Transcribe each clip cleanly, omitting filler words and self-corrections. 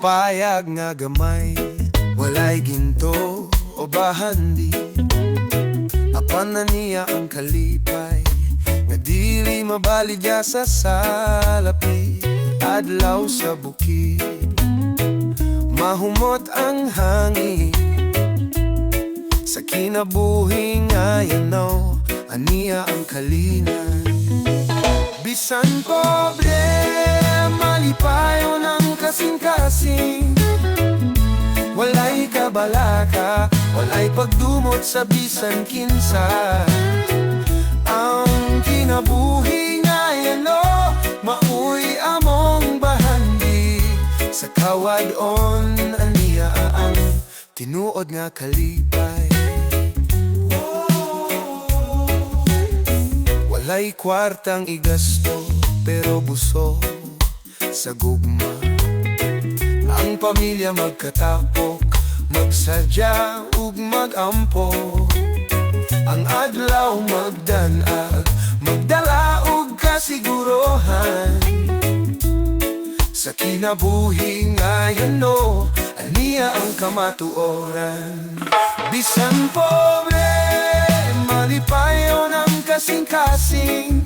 payag nga gamay, walay ginto o bahandi. Apan na niya ang kalipay, nga dili mabaligya sa salapi. Adlaw sa bukid, mahumot ang hangin. Sa kinabuhi nga yanaw, aniya ang kalinan. Bisan pobre, malipayo ng kasing-kasing. Walay kabalaka, walay pagdumot sa bisan kinsa. Ang kinabuhi nga yano, mauy among bahandi. Sa kawad-on, aniya ang tinuod nga kalipay. Walay kwartang igasto, pero buso sa gugma. Ang pamilya magkatapok, magsadya ug magampo. Ang adlaw magdanag, magdala og kasigurohan. Sa kinabuhi nga yano, aniya ang kamatuoran. Bisan pobre, malipayo ng kasing-kasing.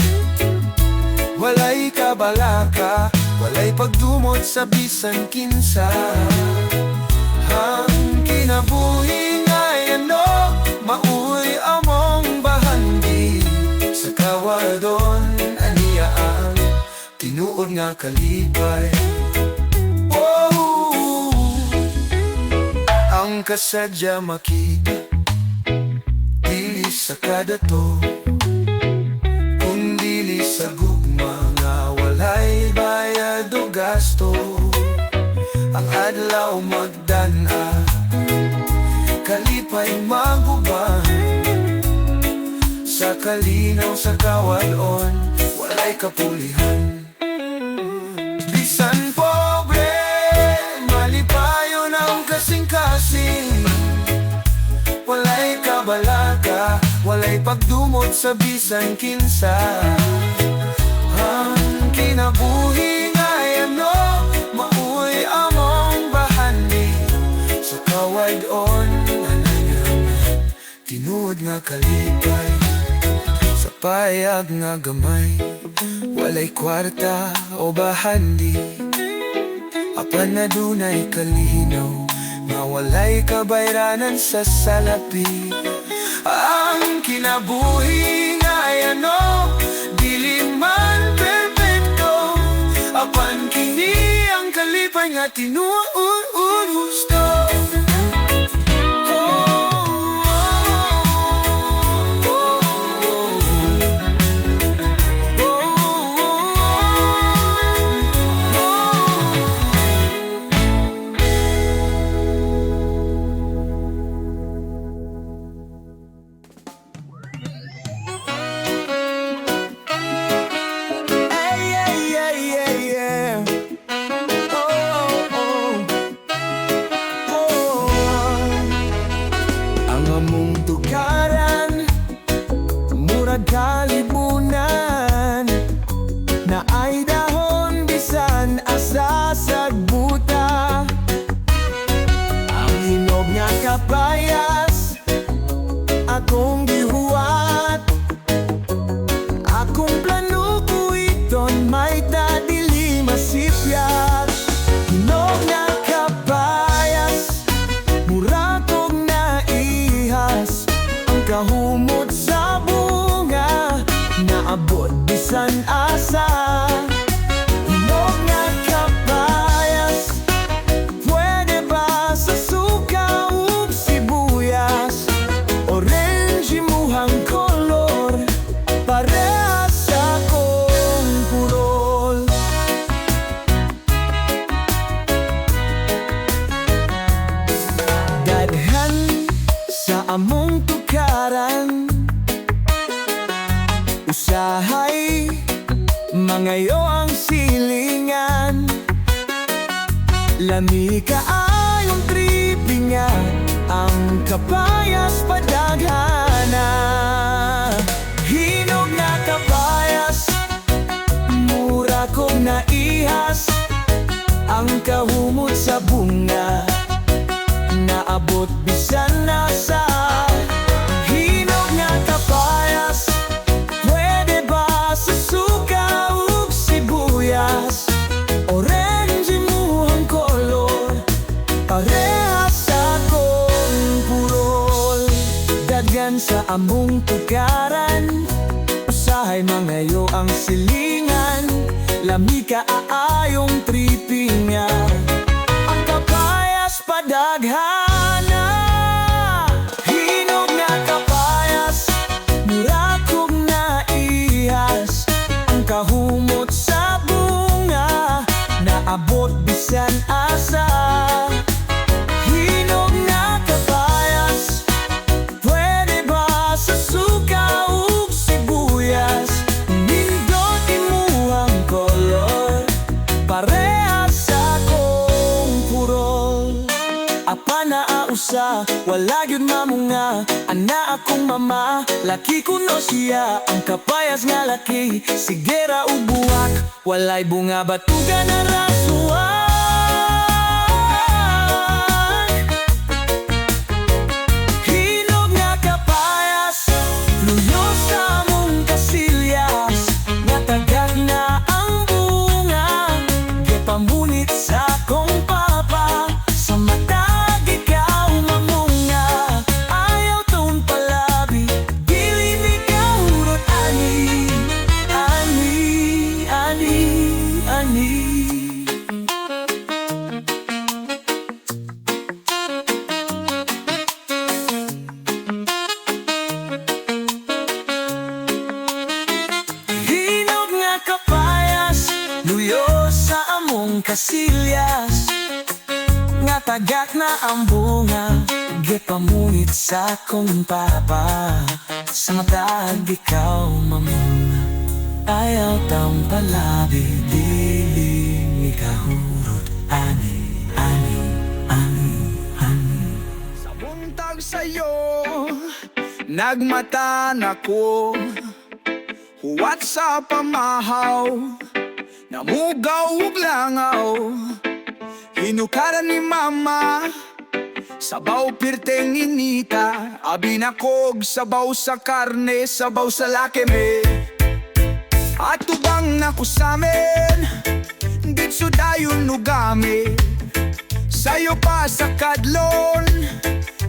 Walay kabalaka, walay pagdumot sa bisan kinsa. Ang kinabuhi nga yano, mauy among bahandi. Sa kawadon, aniya ang tinuod nga kalipay. Ang kasadya makita, dili sa kadato. Kung dili sa gugma nga walay bayad o gasto. Ang adlaw magdana, kalipay maguban. Sa kalinaw sa kawalon, walay kapulihan. Bisan pobre, malipayo ng kasing-kasing. Walay kabalaka, walay pagdumot sa bisan kinsa. Ang kinabuhi nga yano, mauy among bahani. Sa kawad-on, anayang tinuod nga kalipay. Sa payag nga gamay, walay kwarta o bahandi. Apan na dunay kalinaw, nga walay kabayranan sa salapi. Ang kinabuhi nga yano, dili man perfecto. Apan kini ang kalipay nga tinuod gusto. Kalibunan na ay dahon bisan asa sagbuta. Ang hinog nga kapayas akong gihuwat. Akong plano kuiton may tadili masipyat. Hinog nga kapayas, mura kong naihas. Ang kahumot sa naabot bisan asa. Hinog nga kapayas, pwede ba sa suka ug sibuyas? Orange imuhang kolor, parehas sa kong purol. Dadhan sa among tukaran, usahay mangayo ang silingan. Lami kaayong tripinga, ang kapayas padaghana. Hinog na kapayas, mura kong naihas. ang kahumot sa bunga, naabot bisan nasa hinog nga kapayas. Pwede ba sa suka ug sibuyas? Orange mo ang kolor, parehas sa akong purol. Daghan sa among tugaran, usahay mangayo ang silingan. Lami ka aayong tripinga, ang kapayas padaghana. Hinog nga kapayas, murakog na ihas, ang kahumot sa bunga, naabot bisan asa. Hinog nga kapayas, pwede ba sa suka ug sibuyas? Nindot imuhang kolor, parehas sa akong purol. Apa na ausa, wala gyud mamunga, ana akong mama, laki kuno siya. Ang kapayas nga laki, sigera ug buwak, walay bunga batugan na rasuan. Hinog nga kapayas, luyo sa among kasilyas, nga tagak na ang bunga, gipamunit sa akong papa. Sa matag ikaw mamunga, ayaw taon palabi, dili mi kahurot ani, ani, ani, ani. Hinog nga kapayas, luyo sa among kasilyas, nga tagak na ang bunga, gipamunit sa akong papa. Sa matag ikaw mamunga, ayaw taong palabi, dili mi kahurot ani, ani, ani, ani. Sa buntag sa'yo, nagmata na ko, huwat sa pamahaw, namugaw ug langaw. Hinukaran ni mama, sabaw pirteng inita, abi na kog, sabaw sa karne, sabaw sa lakeme. At tubang na kusamin, ditso dayon nugami, sayo pa sa kadlon,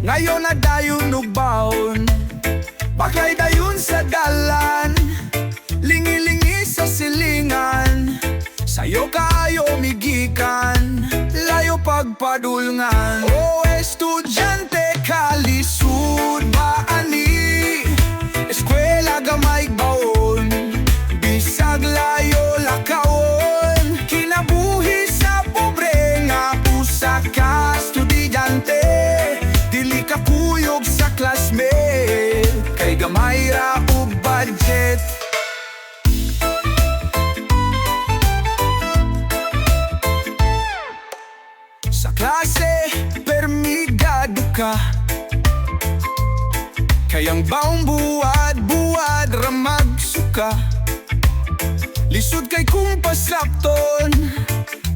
ngayon na dayon nugbaon. Bakay dayon sa dalan, lingi-lingi sa silingan, sayo kaayo migikan, layo pagpadulngan. O estudyante kalisud ba ani, eskwela gamay baon, bisag layo lakawon, kinabuhi sa pobre nga usa ka estudyante, dili ka kuyog sa classmate, kay gamay ra ug budget. Sa klase, permigado ka, kayang baong buwad ramag suka. Lisod kay kumpas lapton,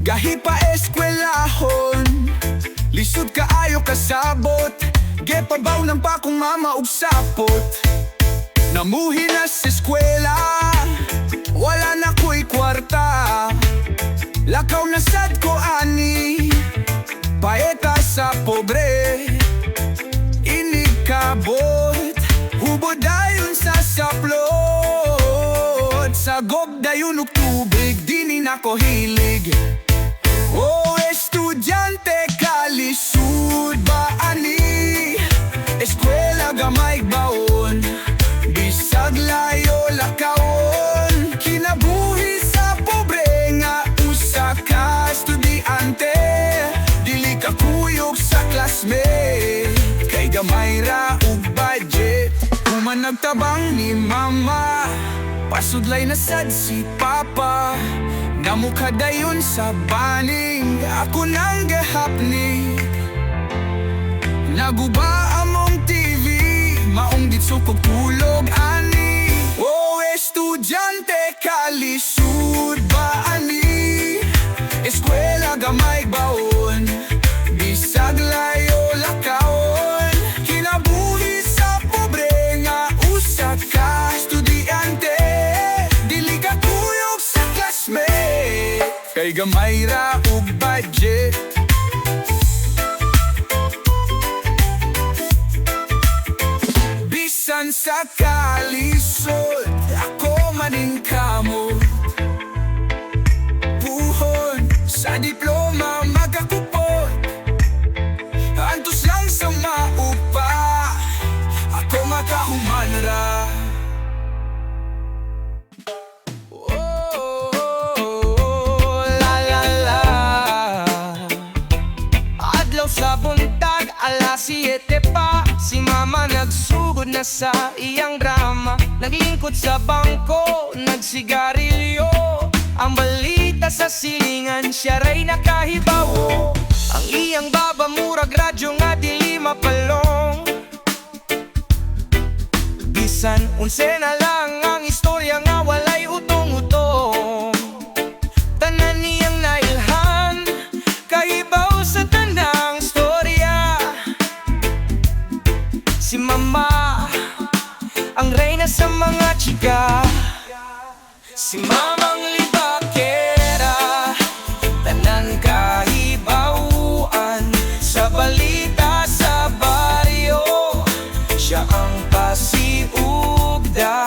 gahi pa eskwelahon, lisod ka ayo kasabot, gepabaw ng pa kong mama ug sapot. Namuhi na sa eskwela, wala na ko'y kwarta, lakaw na sad ko ani, paeta sa pobre, inikabot, hubod dayon sa saplot, sagop dayon ug tubig, dini na ko hilig. O estudyante kalisud ba ani, eskwela gamay baon, bisag layo lakawon, kinabuhi sa pobre nga usa ka estudyante, dili ka kuyog sa classmate, kay gamay ra ug budget. Human nagtabang ni mama, pasudlay na sad si papa, namukha dayon sa baning, ako nang gahapni. Naguba among TV, maong ditso kog tulog ani. O estudyante kalisud ba ani, eskwela gamay kay gamay ra ug budget. Bisan sa kalisod, ako maning kamo. Puhon sa diploma magakupot, antos lang sa maupa, ako makahuman ra. Sa buntag, alas 7 pa, si mama nagsugod na sa iyang drama. Naglingkod sa bangko, nagsigarilyo. Ang balita sa silingan, siya ray nakahibaw. Ang iyang baba murag radyo nga dili mapalong. Bisan unse na lang ang istorya nga walay utong-utong. Tanan niyang nailhan, kahibaw sa tanang storya. Si mama, ang reyna sa mga chika. Si mamang libakera, tanan kahibawaan. Sa balita sa baryo, siya ang pasiugda.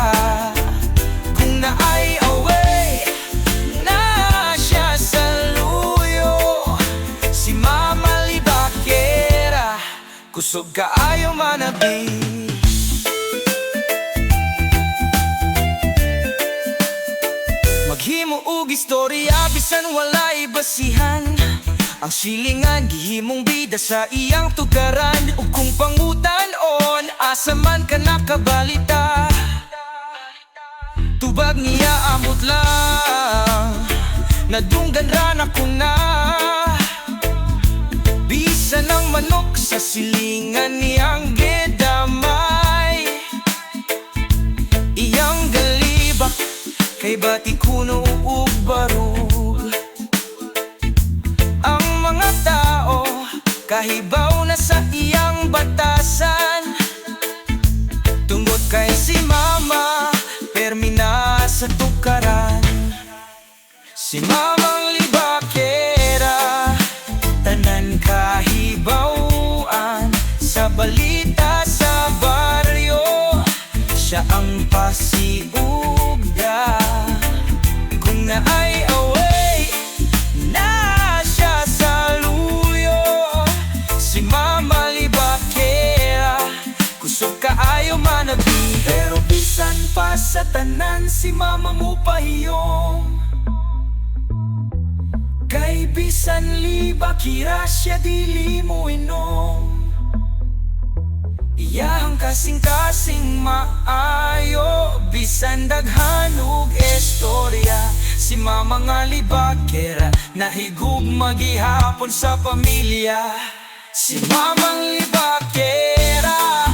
Kung naay away, na siya sa luyo. Si mama libakera, kusog kaayo manabi. Maghimo og istorya bisan walay basihan. Ang silingan gihimong bida sa iyang tugaran. Ug kung pangutan-on, asa man ka nakabalita, tubag niya amot lang, nadunggan ra na ko na. Bisa ng manok sa silingan niyang gedamay. Iyang galibak kay batikuno ug barug. Ang mga tao kahibaw na sa iyang batasan. Tungod kay si mama permi na sa tukaran. Si mamang libakera, tanan kahibawan. Sa balita sa baryo, siya ang pasiugda. Kung naay away, na siya sa luyo. Si mama libakera, kusog kaayo manabi. Pero bisan pa sa tanan, si mama mo pahiyong. Kay bisan libakira siya dili mo inom. Iyang kasing-kasing maayo, bisan daghanug istorya. Si mama nga libakera, nahigug magihapon sa pamilya. Si mamang libakera,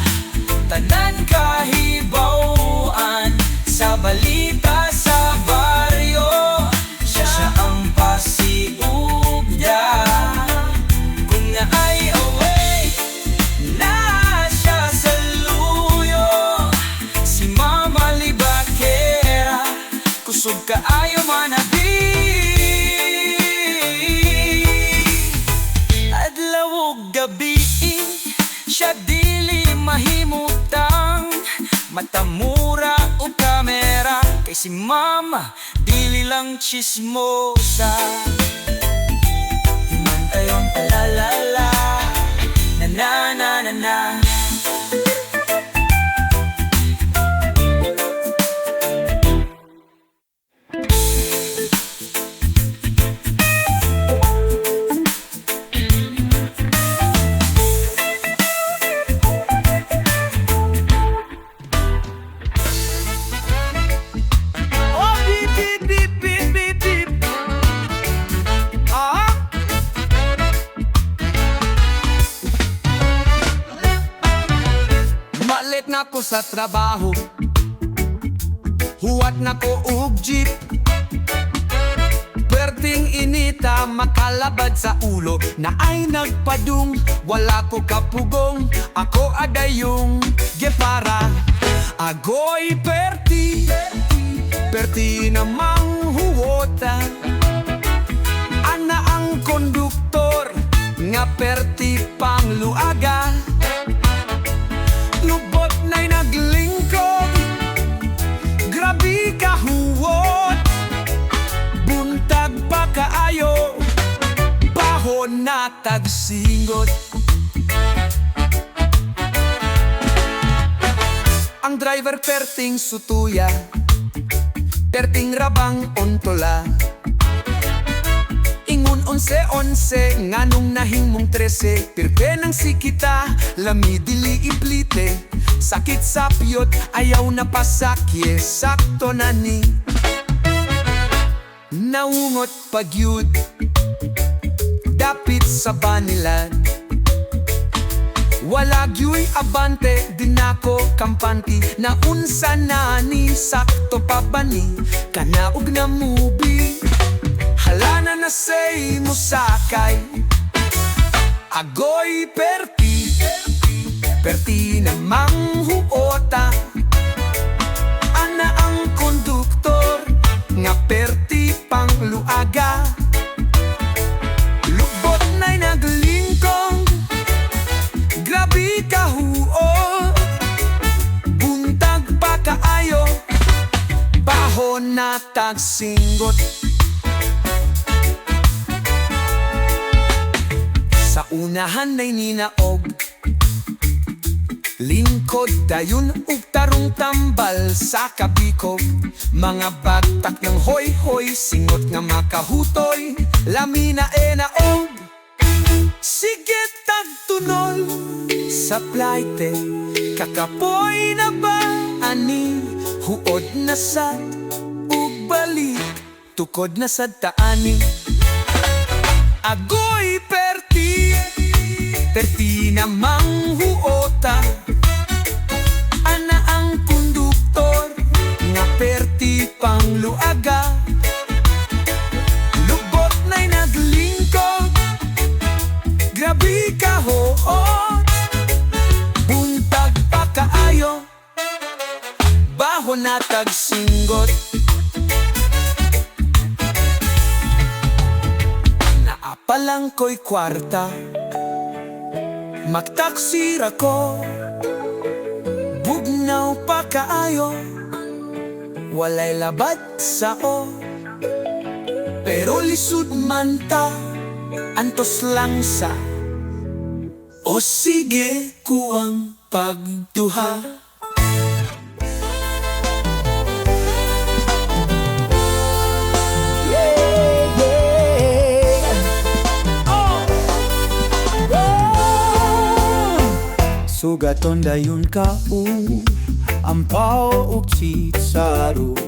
tanan kahibawan. Sa balita sa baryo, siya ang pasiugda. Kung naay away, na siya sa luyo. Si mama libakera, kusog kaayo manabi. Adlaw ug gabi, siya dili mahimutang. Matamura o kamera, kay si mama dili lang chismosa. Himantayon talalala, na na na na na. Malit na ko sa trabaho, huwat na ko og jeep. Perting inita makalabad sa ulo, na ay nagpadung, wala ko kapugong. Ako adayong gepara, agoy perti, perti namang huwota. luaga. Lubot na'y naglingkod, grabe ka huwot. Buntag pa kaayo, bahon na tagsingot. Ang driver perting sutuya, perting rabang ontola. Ingon 11-11, nganong nahimong 13. Pirpe ng sikita, lami dili iplite. Sakit sa piyot, ayaw na pasakye, sakto na ni. Naungot pagyud, dapit sa banilan. Wala gyu'y abante, dinako kampanti. Naunsa na ni, sakto pa ba ni? Kanaog na movie, hala na say mo sakay. Agoy perti, perti na manghuota. Ana ang konduktor, nga perti pang luaga. Lubot na'y naglingkong, grabe ka huo. Buntag pa kaayo, bahon na tagsingot. Sa unahan na'y ninaog, lingkod dayon ug tarong tambal sa kabikog. Mga bagtak ng hoy-hoy, singot nga makahutoy. Lamina naog, sige tagtunol sa plaite. Kakapoy na ba ani, huod na sad ug balik, tukod na sad taani. Agoy perti, perti na manghuota. Ana ang konduktor, nga perti pang luaga. Lubot na'y naglingkod, grabe ka hoot. Buntag pa kaayo, bahon na tagsingot. Palang ko'y kwarta, magtaksira ko. Bugnaw pa kaayo, walay labad sao. Pero lisud man ta, antos lang sa o sige kuwang pagduha. Sugaton dayon ka ampaw ug sitsaron.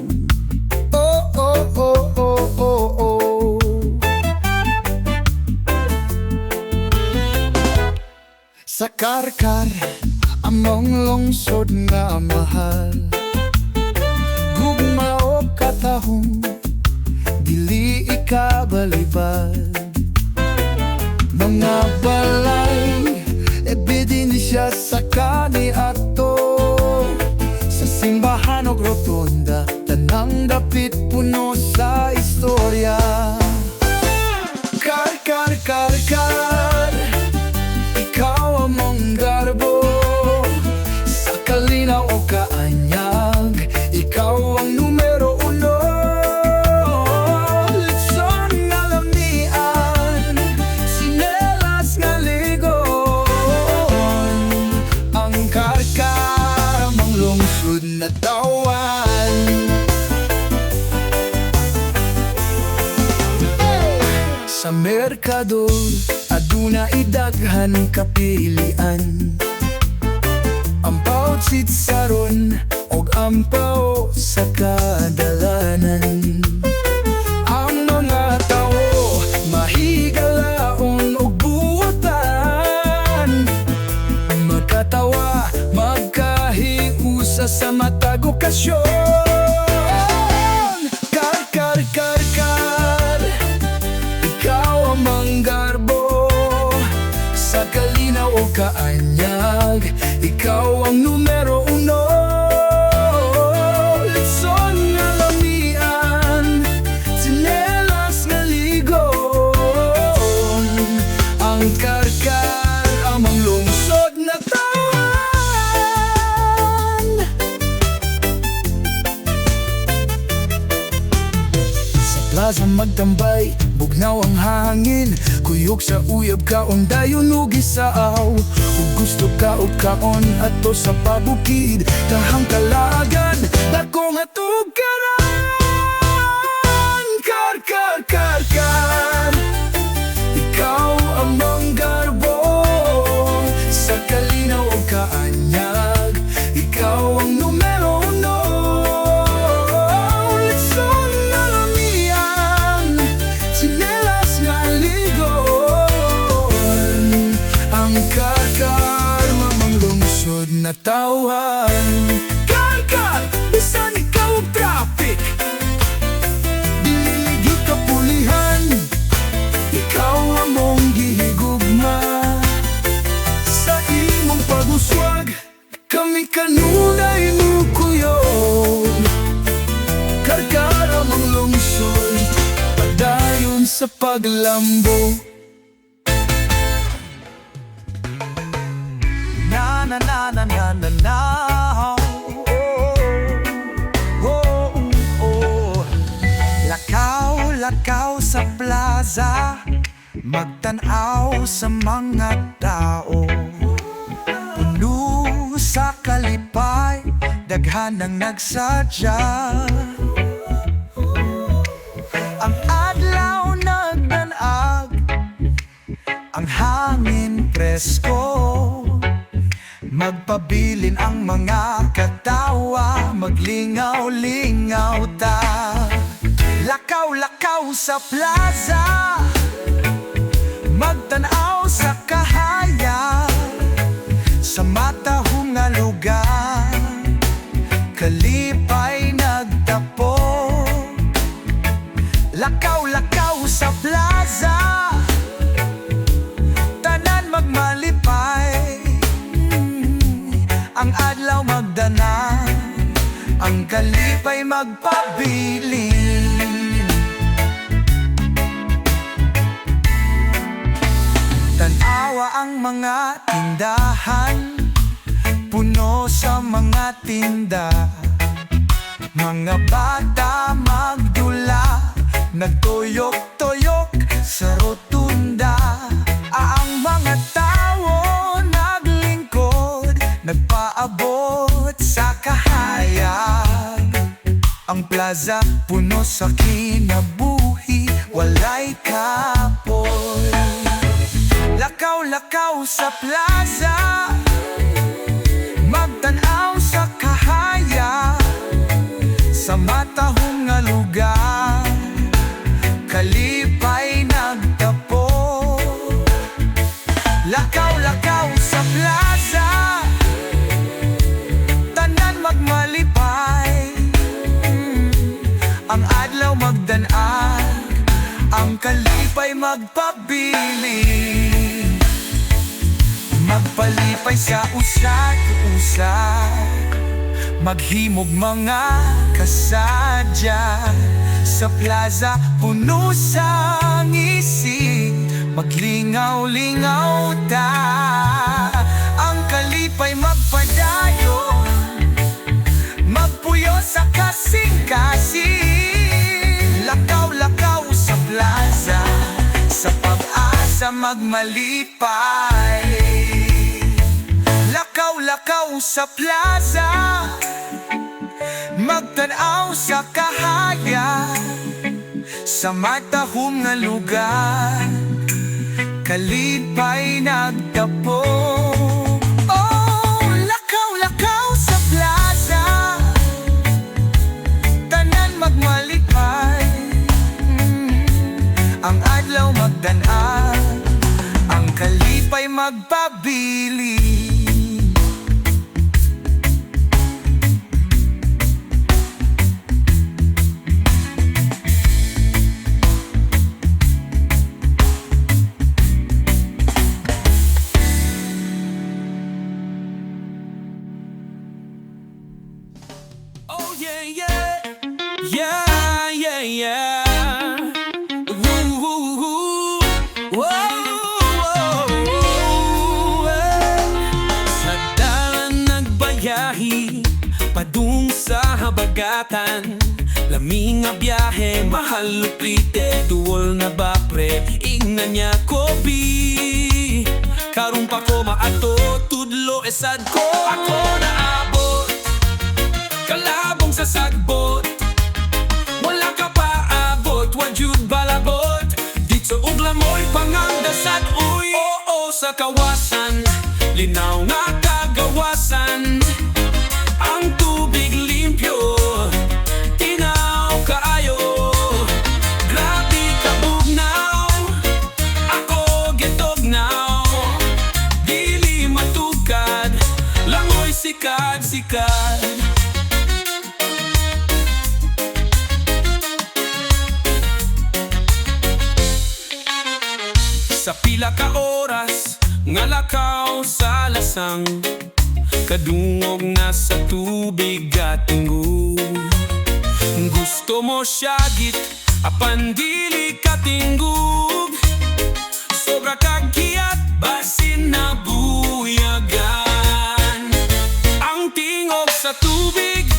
Oh, oh, oh, oh, oh, oh. Sa karkar among lungsod nga mahal, gugma o katahong dili ikabalibad. Mga balay ebidensya sa kaniadto, sa simbahan o rotonda, tanang dapit puno sa istorya. Kar, kar, kar, kar, ikaw among garbo. Sa kalinaw o kaanyag, ikaw ang numero uno. Litson nga lamian, sinelas nga ligon. Ang karkar among lungsod na tawan. Sa merkado, aduna idaghan kapilian. Ampaw sitsaron og ampaw sa kadalanan. Ang mga tao mahigalaon og buotan, magkatawa, magkahiusa sa matag okasyon. Kar, kar, kar, kar, ikaw ang manggarbo. Sa kalinaw o kaanyag, ikaw ang numero uno. Litson nga lamian, sinelas nga ligon. Ang karkar among magtambay, bugnaw ang hangin. Kuyog sa uyab kaon dayon ug isaaw. Ug gusto ka og kaon ato sa pabukid, tahang kalagan dako nga tugaran. Kar kar kar kar, ikaw ang manggarbo sa kalinaw o kaanyag. Ikaw ang numero uno. Litson na lamian, sinelas nga ligon. Ang kakar mamang lungsod na tawan. Kakar, bisan ikaw ang traffic, diligi kapulihan. Ikaw ang mong gihigugma sa imong pag-uswag. Kami kanunay mo kuyog. Karkara mang lungsod, padayon sa paglambo. Na na na na na na na. Oh, oh, oh. Lakaw, lakaw sa plaza, magtanaw sa mga tao. Puno sa kalipay, daghan ang nagsadya. Ang adlaw nagdanag, ang hangin presko. Magpabilin ang mga katawa, maglingaw-lingaw ta. Lakaw-lakaw sa plaza, magtanaw sa kahaya. Sa matahong nga lugar, kalipay nagtapo. Lakaw-lakaw sa plaza, tanan magmalipay. Ang adlaw magdana, ang kalipay magpabilin. Tanawa ang mga tindahan, puno sa mga tinda. Mga bata magdula, nagtuyok-tuyok sa rotunda. Ang mga tao naglingkod, nagpaabot sa kahayag. Ang plaza puno sa kinabuhi, walay kapoy. Lakaw-lakaw sa plaza, magtanaw sa kahaya. Sa matahong nga lugar, kalipay nagtapo. Lakaw-lakaw sa plaza, tanan magmalipay. Ang adlaw magdanag, ang kalipay magpabili. Magpalipay sa usad-usad, maghimog mga kasadya. Sa plaza puno sa ngisig, maglingaw-lingaw ta. Ang kalipay magpadayon, magpuyo sa kasing-kasing. Lakaw-lakaw sa plaza, sa pag-asa magmalipay. Lakaw-lakaw sa plaza, magtanaw sa kahaya. Sa matahong nga lugar, kalipay nagtapo. Oh, lakaw-lakaw sa plaza, tanan magmalipay. Ang adlaw magdanag, ang kalipay magpabili. Yeah, yeah, yeah. Woo, woo, woo. Whoa, sa dalan nagbayahi, padung sa habagatan. Lami nga biyahe, mahal luprite. Duwal na ba pre, ingna niya ko bi. Karong pa ko maato, tudlo esad ko. Ako naabot, kalabong sa sagbot. Wala ka pa abot, wadyud balabot. Dito uglamoy pangandasad, uy. Oo sa kawasan, linaw nga kagawasan. Ang tubig limpyo, tinaw kaayo. Grabe kabugnaw, ako getognaw. Dili matugkad, langoy sikad-sikad. Sa pila ka oras, nga lakaw sa lasang. Kadungog na sa tubig at tinggug. Gusto mo siyagit, apan dili ka tinggug. Sobra kagkiyat, basin na buyagan. Ang tingog sa tubig,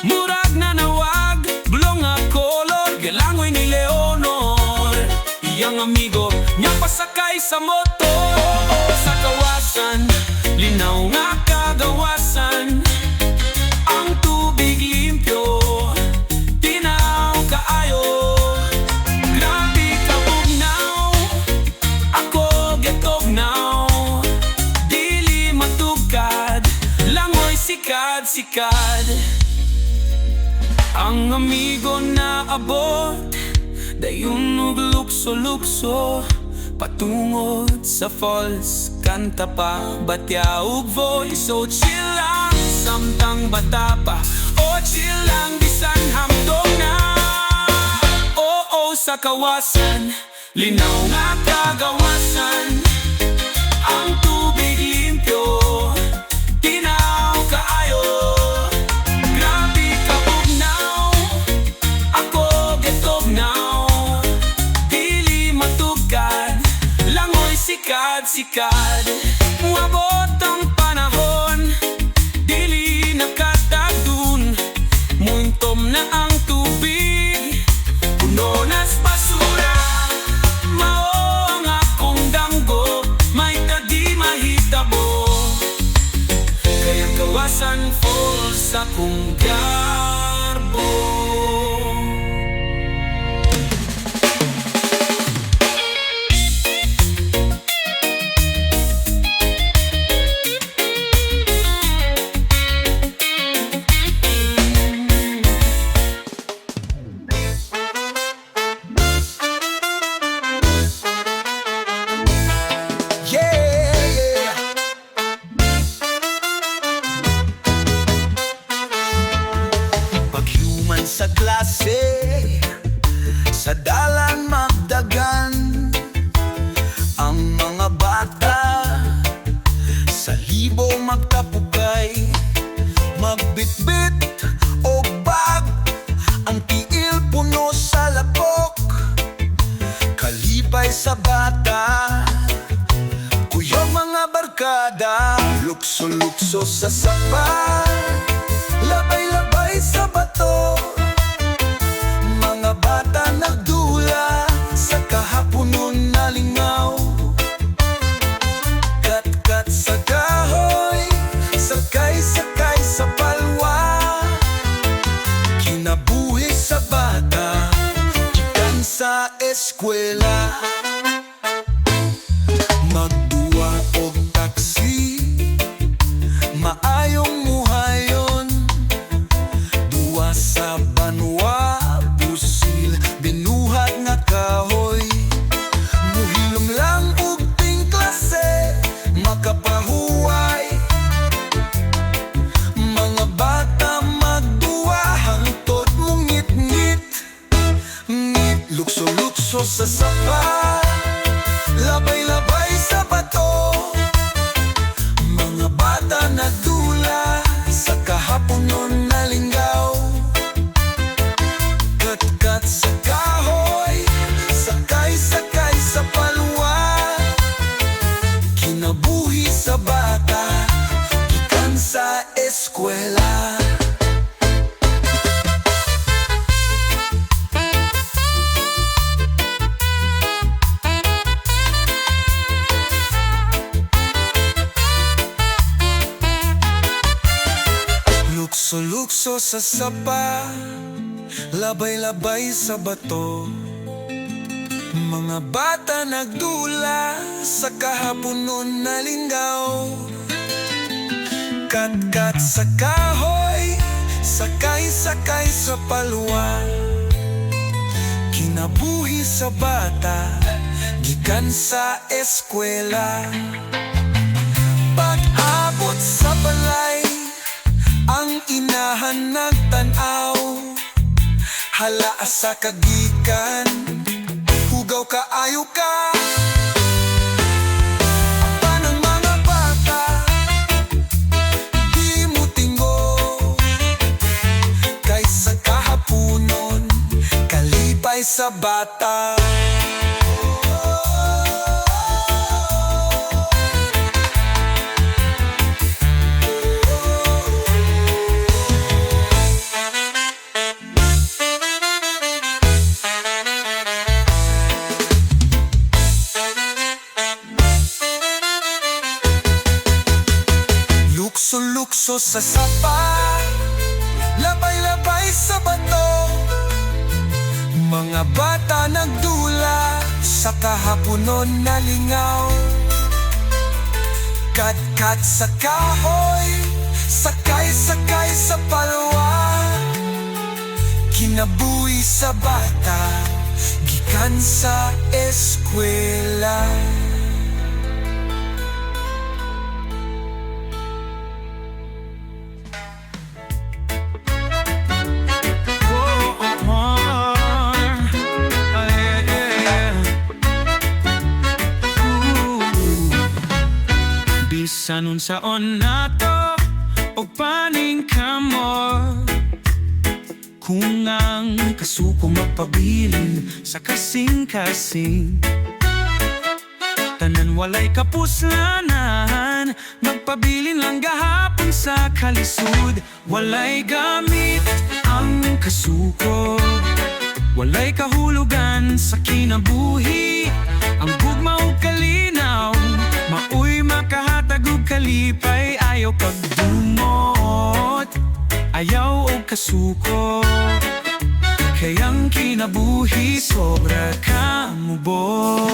murag na nawag. Bulong nga kolor, galangoy ni Leonor. Iyang amigo, niya pasakay sa motor. Oo sa kawasan, linaw nga kagawasan. Ang tubig limpyo, tinaw kaayo. Grabe kabugnaw, ako getognaw. Dili matugkad, langoy sikad-sikad. Ang amigo na abot, dayon og lukso-lukso. Patungod sa falls, kanta pa, batya ug voice. So chill lang, samtang bata pa. O chill lang, bisan hamdong na. Oo sa kawasan, linaw nga kagawasan. Ang tubig limpyo, tinaw kaayo. Grabe kabugnaw, ako getognaw. Dili matugkad, langoy sikad-sikad. Muabot ang panahon, dili nakatagdun. Muntom na ang tubig, puno nas basura. Mao ang akong danggo, may tadi mahitabo. Kaya kawasan falls sa kong garbo. Paghuman sa klase, sa dalan magdagan. Ang mga bata, sa libo magtapugay. Magbitbit o bag, ang tiil puno sa lapok. Kalipay sa bata, kuyog mga barkada. Lukso-lukso sa sapa, labay-labay sa bato. Mga bata nagdula sa kahaponon na lingaw. Kat-kat sa kahoy, sakay-sakay sa palwa. Kinabuhi sa bata, gikan sa eskwela. Magduwa og taksi, maayong muhayon. Duwa sa banwa, busil, binuhat nga kahoy. Muhilom lang og ting klase, makapahuway. Mga bata magduwa, hangtod mong ngit-ngit. Ngit, lukso-lukso sa sapa, labay-labay sa bato. Mga bata nagdula sa kahaponon na linggaw. Kat-kat sa kahoy, sakay-sakay sa palwa. Kinabuhi sa bata, gikan sa eskwela. lukso sa sapa, labay-labay sa bato. Mga bata nagdula sa kahaponon na linggaw. Kat-kat sa kahoy, sakay-sakay sa palwa. Kinabuhi sa bata, gikan sa eskwela. Pag-abot sa balay, ang inahan nagtanaw. Hala sa kagikan, hugaw kaayo ka. Panang mga bata, di mo tinggo. Kaysa kahaponon, kalipay sa bata. Lukso sa sapa, labay-labay sa bato. Mga bata nagdula sa kahaponon na lingaw. Kat-kat sa kahoy, sakay-sakay sa palwa. Kinabuhi sa bata, gikan sa eskwela. Bisan unsaon nato o paning kamor, kung ang kasuko magpabilin sa kasing-kasing. Tanan walay kapuslanan, magpabilin lang gahapon sa kalisud. Walay gamit ang kasuko, walay kahulugan sa kinabuhi. Ang gugma ug kalinaw, mauy makahatag ug kalipay. Ayaw pagdumot, ayaw og kasuko. Kayang kinabuhi sobra kamubo.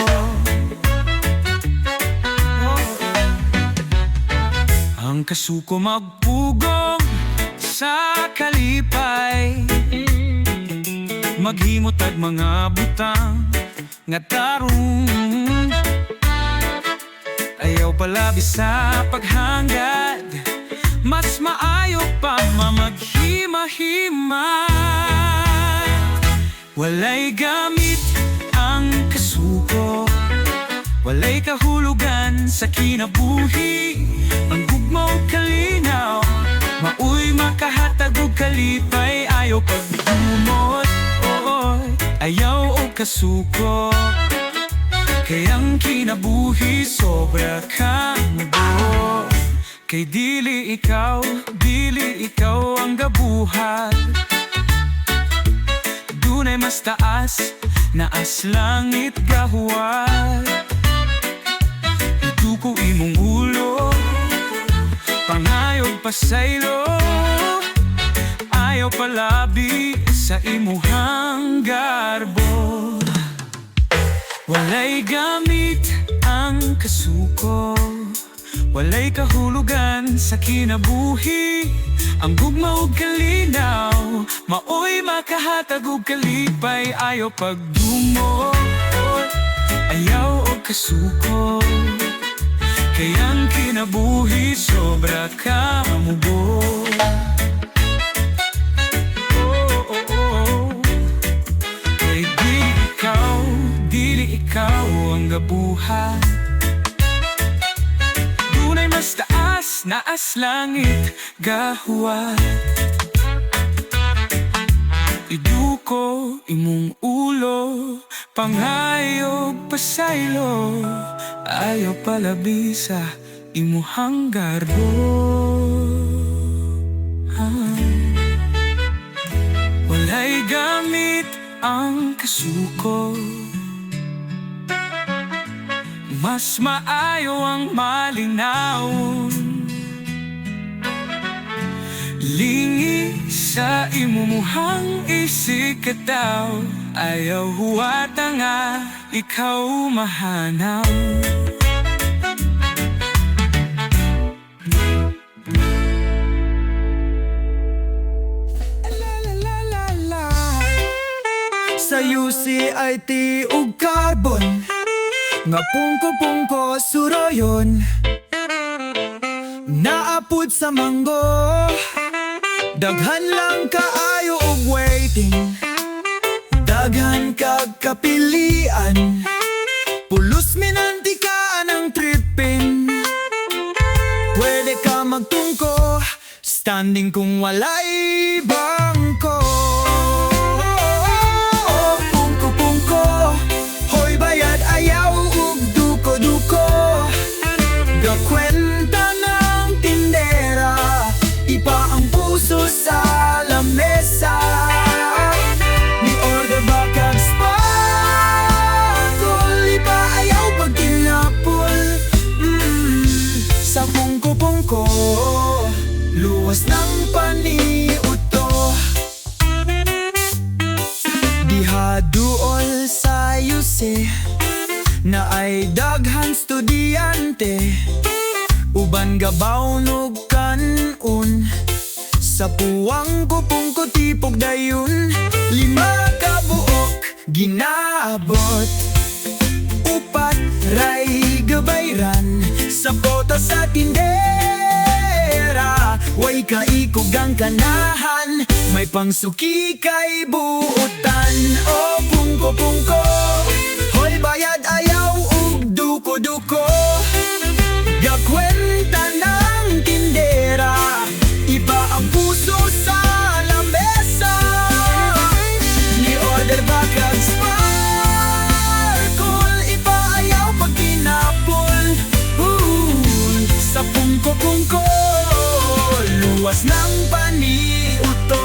Ang kasuko magpugong sa kalipay, maghimot ag mga butang nga tarong. Ayaw palabis sa paghangad, mas maayo pa mamaghima-hima. Walay gamit ang kasuko, walay kahulugan sa kinabuhi. Ang gugma ug kalinaw, mauy makahatag ug kalipay. Ayaw pagdumot, ayaw og kasuko. Kayang kinabuhi sobra kamubo. Kay dili ikaw ang gabuhat. Dunay mas taas, naas langit gahuwat. Iduko imong ulo, pangayog pasaylo. Ayaw palabi sa imuhang garbo. Walay gamit ang kasuko, walay kahulugan sa kinabuhi. Ang gugma ug kalinaw, mauy makahatag ug kalipay. Ayaw pagdumot, ayaw og kasuko. Kayang kinabuhi sobra kamubo. Ikaw ang gabuhat. Dunay mas taas, naas langit gahuwat. Iduko imong ulo, pangayog pasaylo. Ayaw palabi sa imuhang garbo. Walay gamit ang kasuko, mas maayo ang malinawon. Lingi sa imumuhang isig ka daw, ayaw huwata nga ikaw mahanaw. Sa UC ay tiug carbon, nga pungko-pungko suroyon, naapod sa manggo, daghan lang kaayo og waiting, daghan kag kapilian, pulos minantikaan ang tripping. Pwede ka magtungko, standing kung walay bangko. Kwenta ng tindera, ipa ang puso sa lamesa. Ni order ba kag sparkle, ipa ayaw pag tinapol. Sa pungko-pungko, luwas ng paniuto. Diha duol sa UC, na ay daghan estudyante, uban gabaw nog kanon, sa puwang kupong ko tipog dayon, 5 ka buok ginabot, 4 ray gabayran, sa bota sa tindera. Way kaikog ang kanahan, may pangsuki kay buutan. O pungko-pungko, hoy bayad ayaw ug duko-duko, gakwenta ng tindera, iba ang puso sa lamesa. Ni order ba kag sparkle, iba ayaw pag kinapol. Sa pungko-pungko, luwas ng paniuto.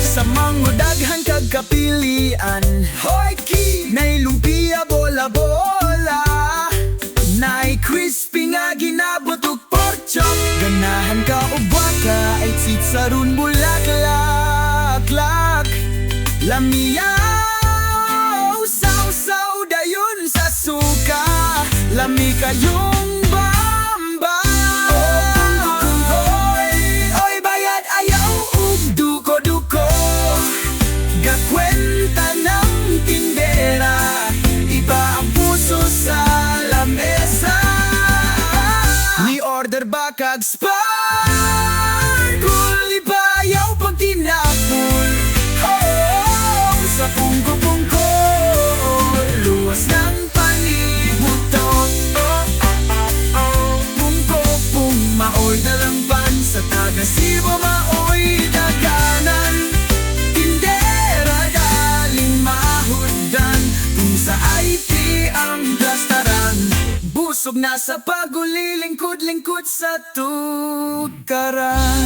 Sa mga daghan kag kapilian, hoy ki, nay lumpia bola-bola, nay crispy nga ginabot ug pork chop, ganahan ka og baka ay tsitsaron bulaklak, lamiyaw saw-saw dayon sa suka, lami kayong bamba. Oy bayad ayaw ug duko-duko, gakwenta ng tindera, iba ang puso sa lamesa. Ni order ba kag sparkle, iba ayaw pag tinapol. Sa pungko-pungko, luwas ng panibuto. Pungko-pung, maoy na lang pan, sa taga-Sibo maoy daganan. Tindera daling mahundan, kung sa IT ang dastaran, busog na sa pagulilingkod-lingkod sa tukaran.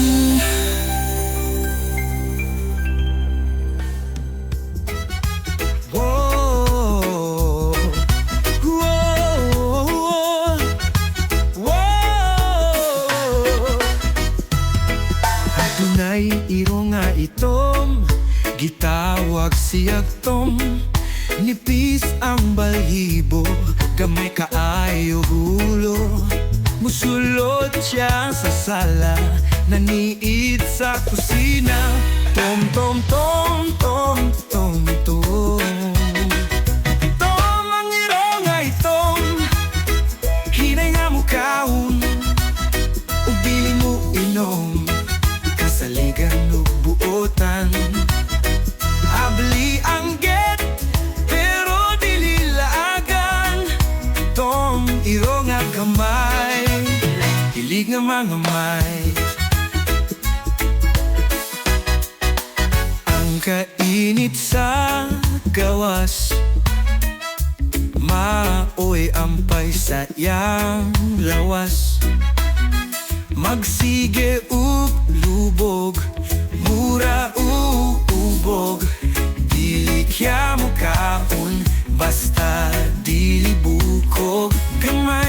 Dunay iro nga itom, gitawag siyag tom, nipis ang balhibo, gamay kaayo hulo. Musulot siya sa sala, naniid sa kusina, tom tom tom tom tom tom. Tom ang iro nga itom, hinay nga mukaon, ug dili mo inom, kasaligan ug buotan. Abli ang get, pero dili laagan, tom iro nga gamay, hilig nga mga may. Ang kainit sa gawas, maoy ampay sa iyang lawas. Magsige ug lubog, mura ug ubog, dili kya mo kaon, basta dili bukog. Gamay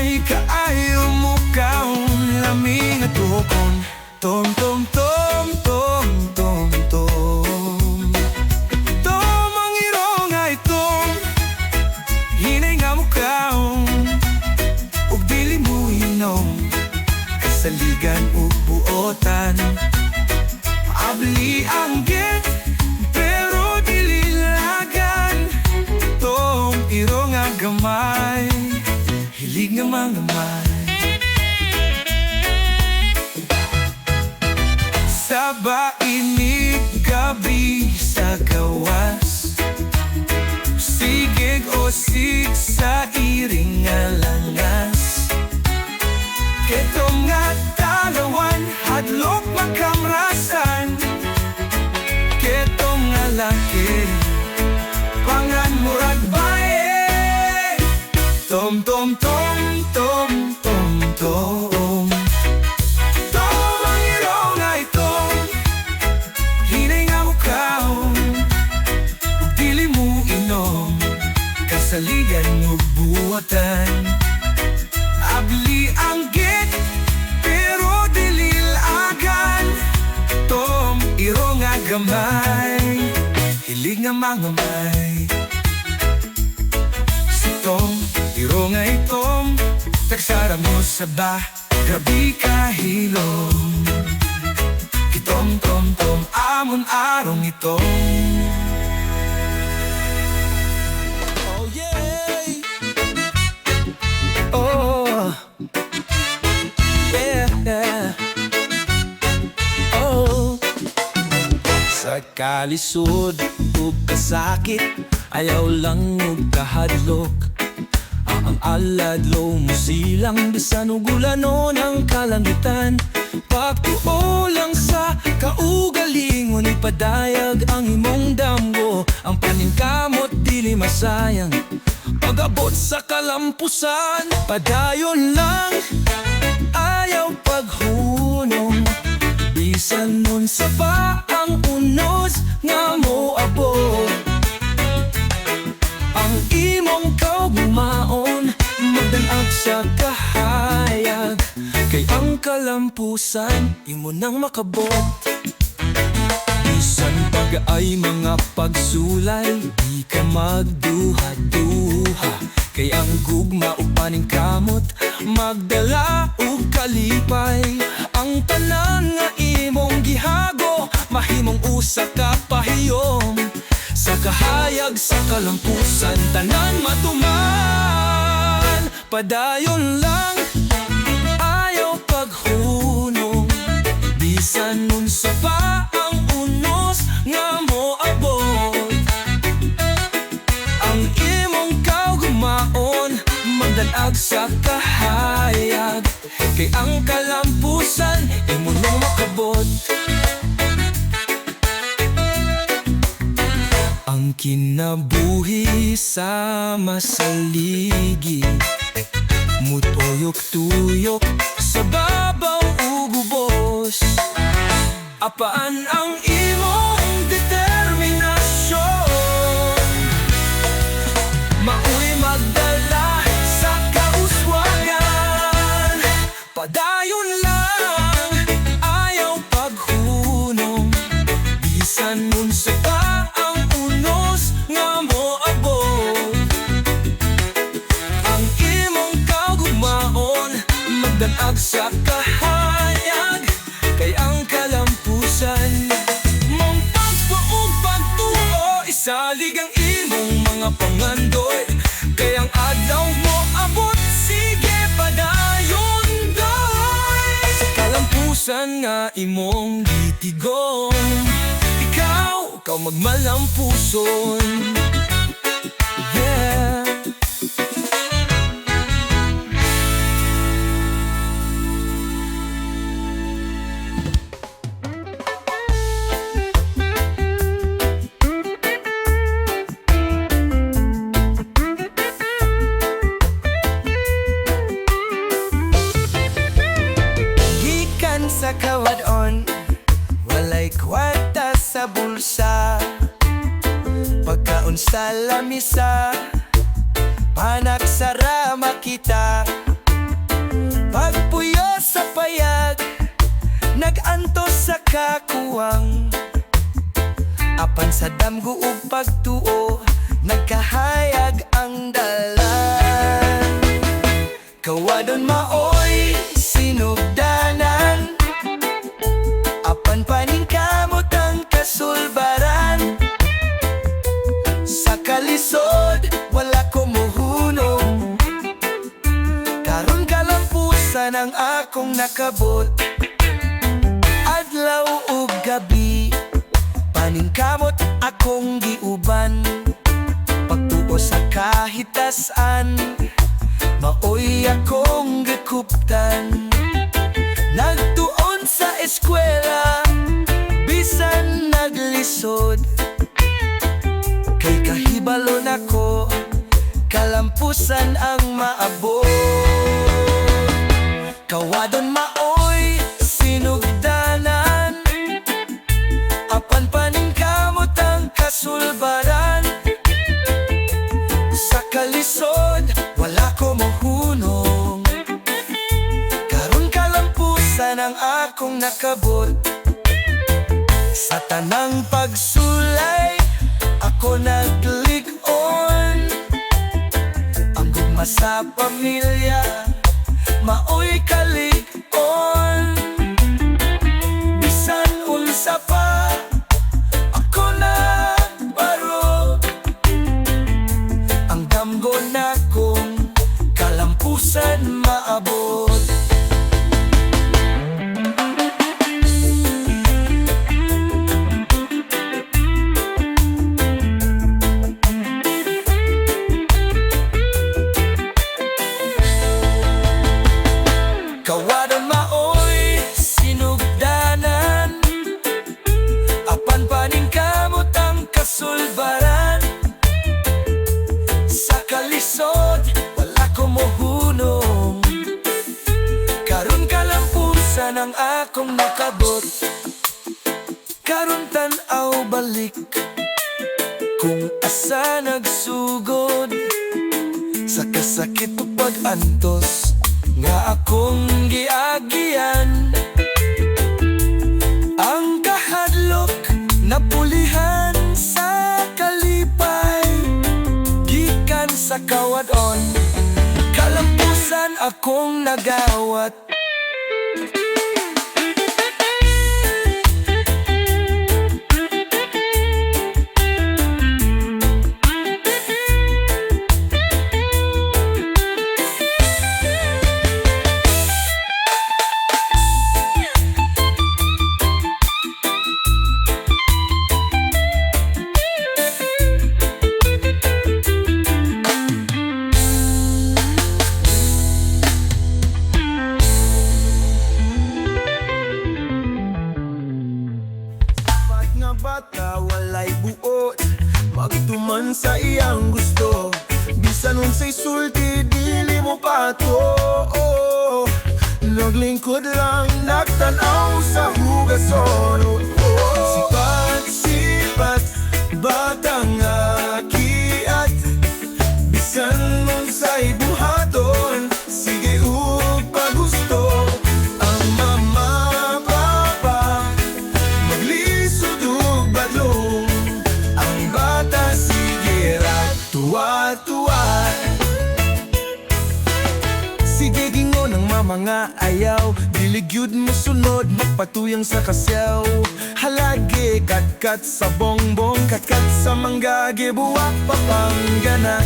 tom tom tom tom tom. Tom ang irong ay tom, hinay nga mukaon, ug dili mo inom, kasaligan ug buwatan. Abli ang git, pero dili agan. Tom irong nga gamay, hilig nga mangamay. Si Tom irong nga itom, tagsara mo sa bah, grabe kahilom. Kitom tom tom, amon arong itom. Oh yeah. Oh yeah. Oh. Sa kalisod ug kasakit, ayaw lang ug kahadlok. Ang aladlaw mo silang bisan ug ulanon ang kalangitan. Pagtuo lang sa kaugalingon, ipadayag ang imong damgo. Ang paningkamot dili masayang, pag-abot sa kalampusan. Padayon lang, ayaw paghunong, bisan nun sa pa ang unos nga mo abot. Ang imong kaumaon, magdanag sa kahayag, kay ang kalampusan imo nang makabot. Bisan pag ay mga pagsulay, di ka magduha-duha, kay ang gugma o paningkamot magdala o kalipay. Ang tanan nga imong gihago, mahimong usa ka pahiyom. Sa kahayag sa kalampusan, tanan matuman. Padayon lang, ayaw paghunong, bisan nun sa pa ang unos nga mo abot. Ang imong kaugumaon, magdanag sa kahayag, kay ang kalampusan imo nang makabot. Ang kinabuhi sa masaligi, mutuyok-tuyok sa babaw ug ubos. Apaan ang imong determinasyon, maoy magdala sa kauswagan. Padayon lang, ayaw paghunong, bisan nun sa pa ang unos nga mo abot. Ang imong kaugumaon, magdanag sa kahayag, kay ang kalampusan mong pagpuog pagtuo. Isalig ang imong mga pangandoy, kay ang adlaw mo abot. Sige padayon doy, sa kalampusan nga imong gitigom. Ikaw magmalampuson. Yeah. Gikan sa kawadon, walay kwarta sa bulsa, pagkaon sa lamisa, panagsara makita. Pagpuyo sa payag, nagantos sa kakuwang, apan sa damgo ug pagtuo, nagkahayag ang dalan. Kawadon maoy sinugdanan, apan paningkamot ang kasulbaran. Sa kalisod wala kumuhunong, karon kalampusan ang akong nakabot. Adlaw ug gabi, paningkamot akong giuban. Pagtuo sa kahitasan, maoy akong gikuptan. Nagtuon sa eskwela, bisan naglisod, kay kahibalon ako kalampusan ang maabot. Kawadon maoy sinugdanan, apan paning kamot ang kasulbaran. Sa kalisod wala ko mohunong, karon kalampusan ang akong nakabot. Sa tanang pagsulay ako naglig-on, ang gugma sa pamilya maoy kalig-on. Bisan unsa pa ako nagbaro, ang damgo na kong kalampusan maabot. Kawadon maoy sinugdanan, apan paning kamot ang kasulbaran. Sa kalisod wala ko mohunong, karon kalampusan ang akong nakabot. Karon tan-aw balik kung asa nagsugod, sa kasakit ug pag-antos nga akong giagian. Ang kahadlok napulihan sa kalipay, gikan sa kawadon kalampusan akong nagawat. Bata walay buot, magtuman sa iyang gusto. Bisan unsay sulti dili mo pato. Naglingkod lang nagtanaw sa hugason. Sipat, batang akiat, bisan unsay buhaton, sige ug pagusto. Ang mama papa maglisod ug badlong, ang bata sige ra tuwa-tuwa. Sige gingon ang mama nga ayaw, dili gyud mo sunod magpatuyang sa kasyaw. Halagi katkat sa bongbong, katkat sa mangga gibuwak papanggana.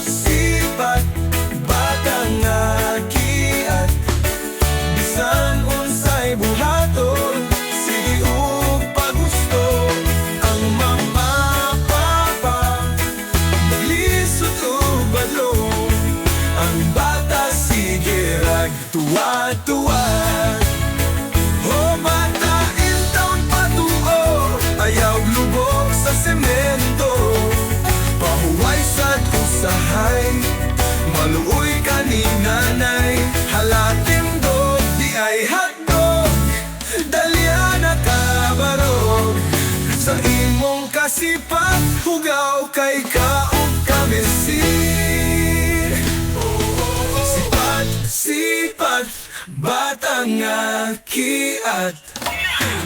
Sipat, batang akiat, bisan unsay buhaton, sige ug pagusto. Ang mama papa maglisod ug badlong, ang bata sige rag tuwa-tuwa. O bata intaon patuo, ayaw lubog sa semento, pahuway sa usahay, maluoy ka ni nanay. Halatim dog, di ay hotdog, dalya na kabarog. Sa imong kasipat, hugaw kay kaog kamisir. Sipat, batang akiat,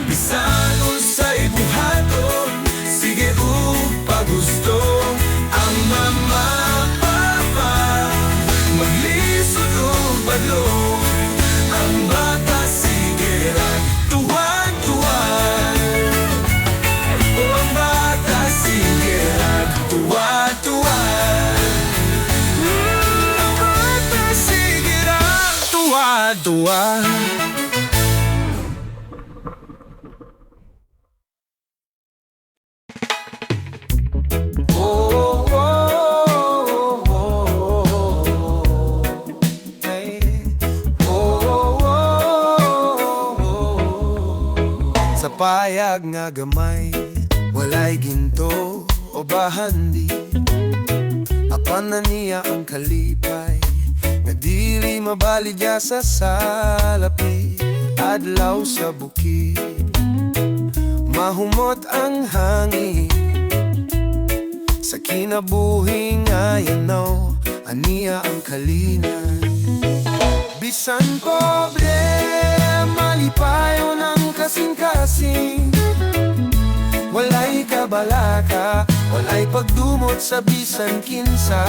bisan unsay buhaton, sige ug pagusto. Ang mama papa maglisod ug badlong, ang bata sige ra tuwa-tuwa. O ang bata sige ra tuwa-tuwa. Ang bata sige ra tuwa-tuwa. payag nga gamay, walay ginto o bahandi. Apan na niya ang kalipay, nga dili mabaligya sa salapi. Adlaw sa bukid, mahumot ang hangin, sa kinabuhi nga yanaw, aniya ang kalinan. Bisan pobre, malipayo ng kasing-kasing, walay kabalaka, walay pagdumot sa bisan kinsa.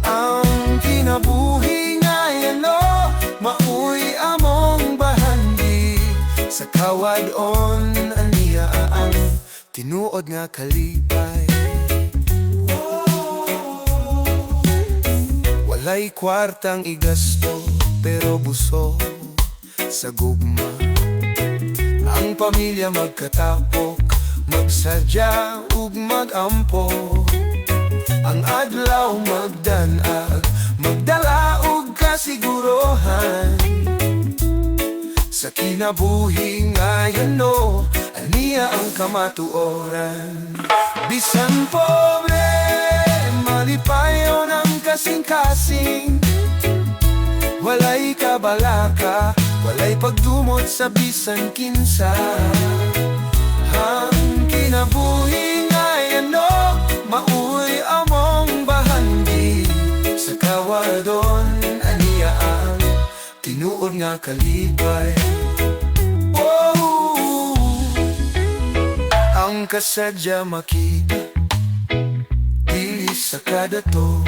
Ang kinabuhi nga yano, mauy among bahandi, sa kawadon aniya ang tinuod nga kalipay. Walay kwartang igasto, pero buso sa gugma. Ang pamilya magkatapok, magsadya ug magampo. Ang adlaw magdanag, magdala og kasigurohan. Sa kinabuhi nga yano, aniya ang kamatuoran. Bisan pobre, malipayo ng kasing-kasing, walay kabalaka, walay pagdumot sa bisan kinsa. Ang kinabuhi nga yano, mauy among bahandi, sa kawadon aniya ang tinuod nga kalipay. Oh, ang kasadya makita, dili sa kadato,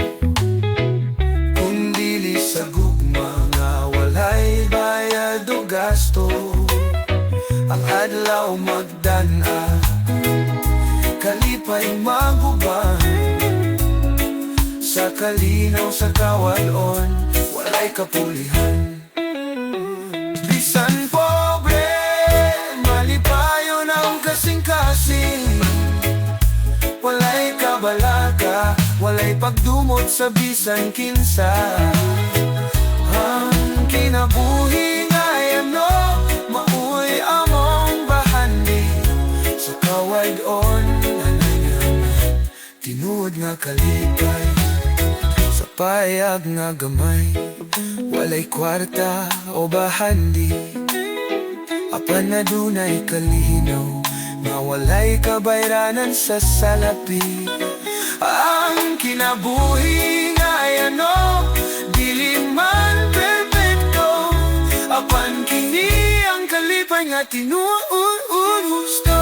kundili sa gugma nga walay bayad o gasto. Ang adlaw magdana, kalipay maguban, sa kalinaw sa kawadon, walay kapulihan. Bisan pobre, malipayo ng kasing-kasing, walay kabalaka, walay pagdumot sa bisan kinsa. Ang kinabuhi nga yano, mauy among bahandi, sa kawadon anayan, tinuod nga kalipay. Sa payag nga gamay, walay kwarta o bahandi, apan na dunay kalinaw, nga walay kabayranan sa salapi. Ang kinabuhi nga yano, dili man perfecto, apan kini ang kalipay nga tinuod gusto.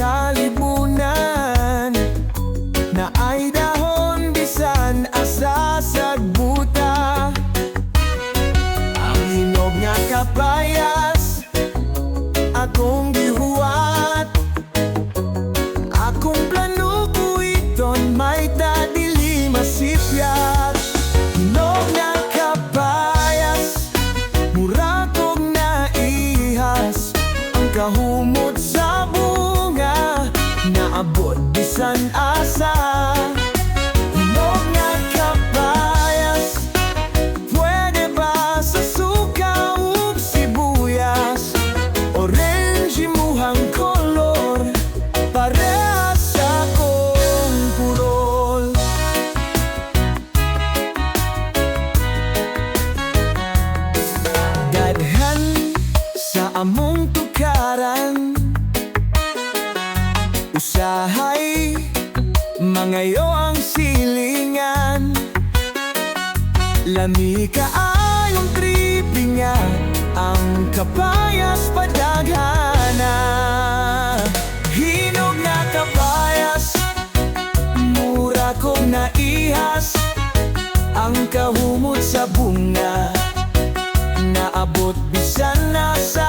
Kalibunan na ay dahon bisan asa sagbuta. Ang hinog nga kapayas akong gihuwat, akong plano kuiton may tadili masipyat. Hinog nga kapayas, mura kong naihas, ang kahumot sa naabot bisan asa. Hinog nga kapayas, pwede ba sa suka ug sibuyas? Orange imuhang kolor, parehas sa kong purol. Dadhan sa among tukaran, usahay mangayo ang silingan, lami kaayong tripinga, ang kapayas padaghana. Hinog na kapayas, mura kong naihas, ang kahumot sa bunga, naabot bisan nasa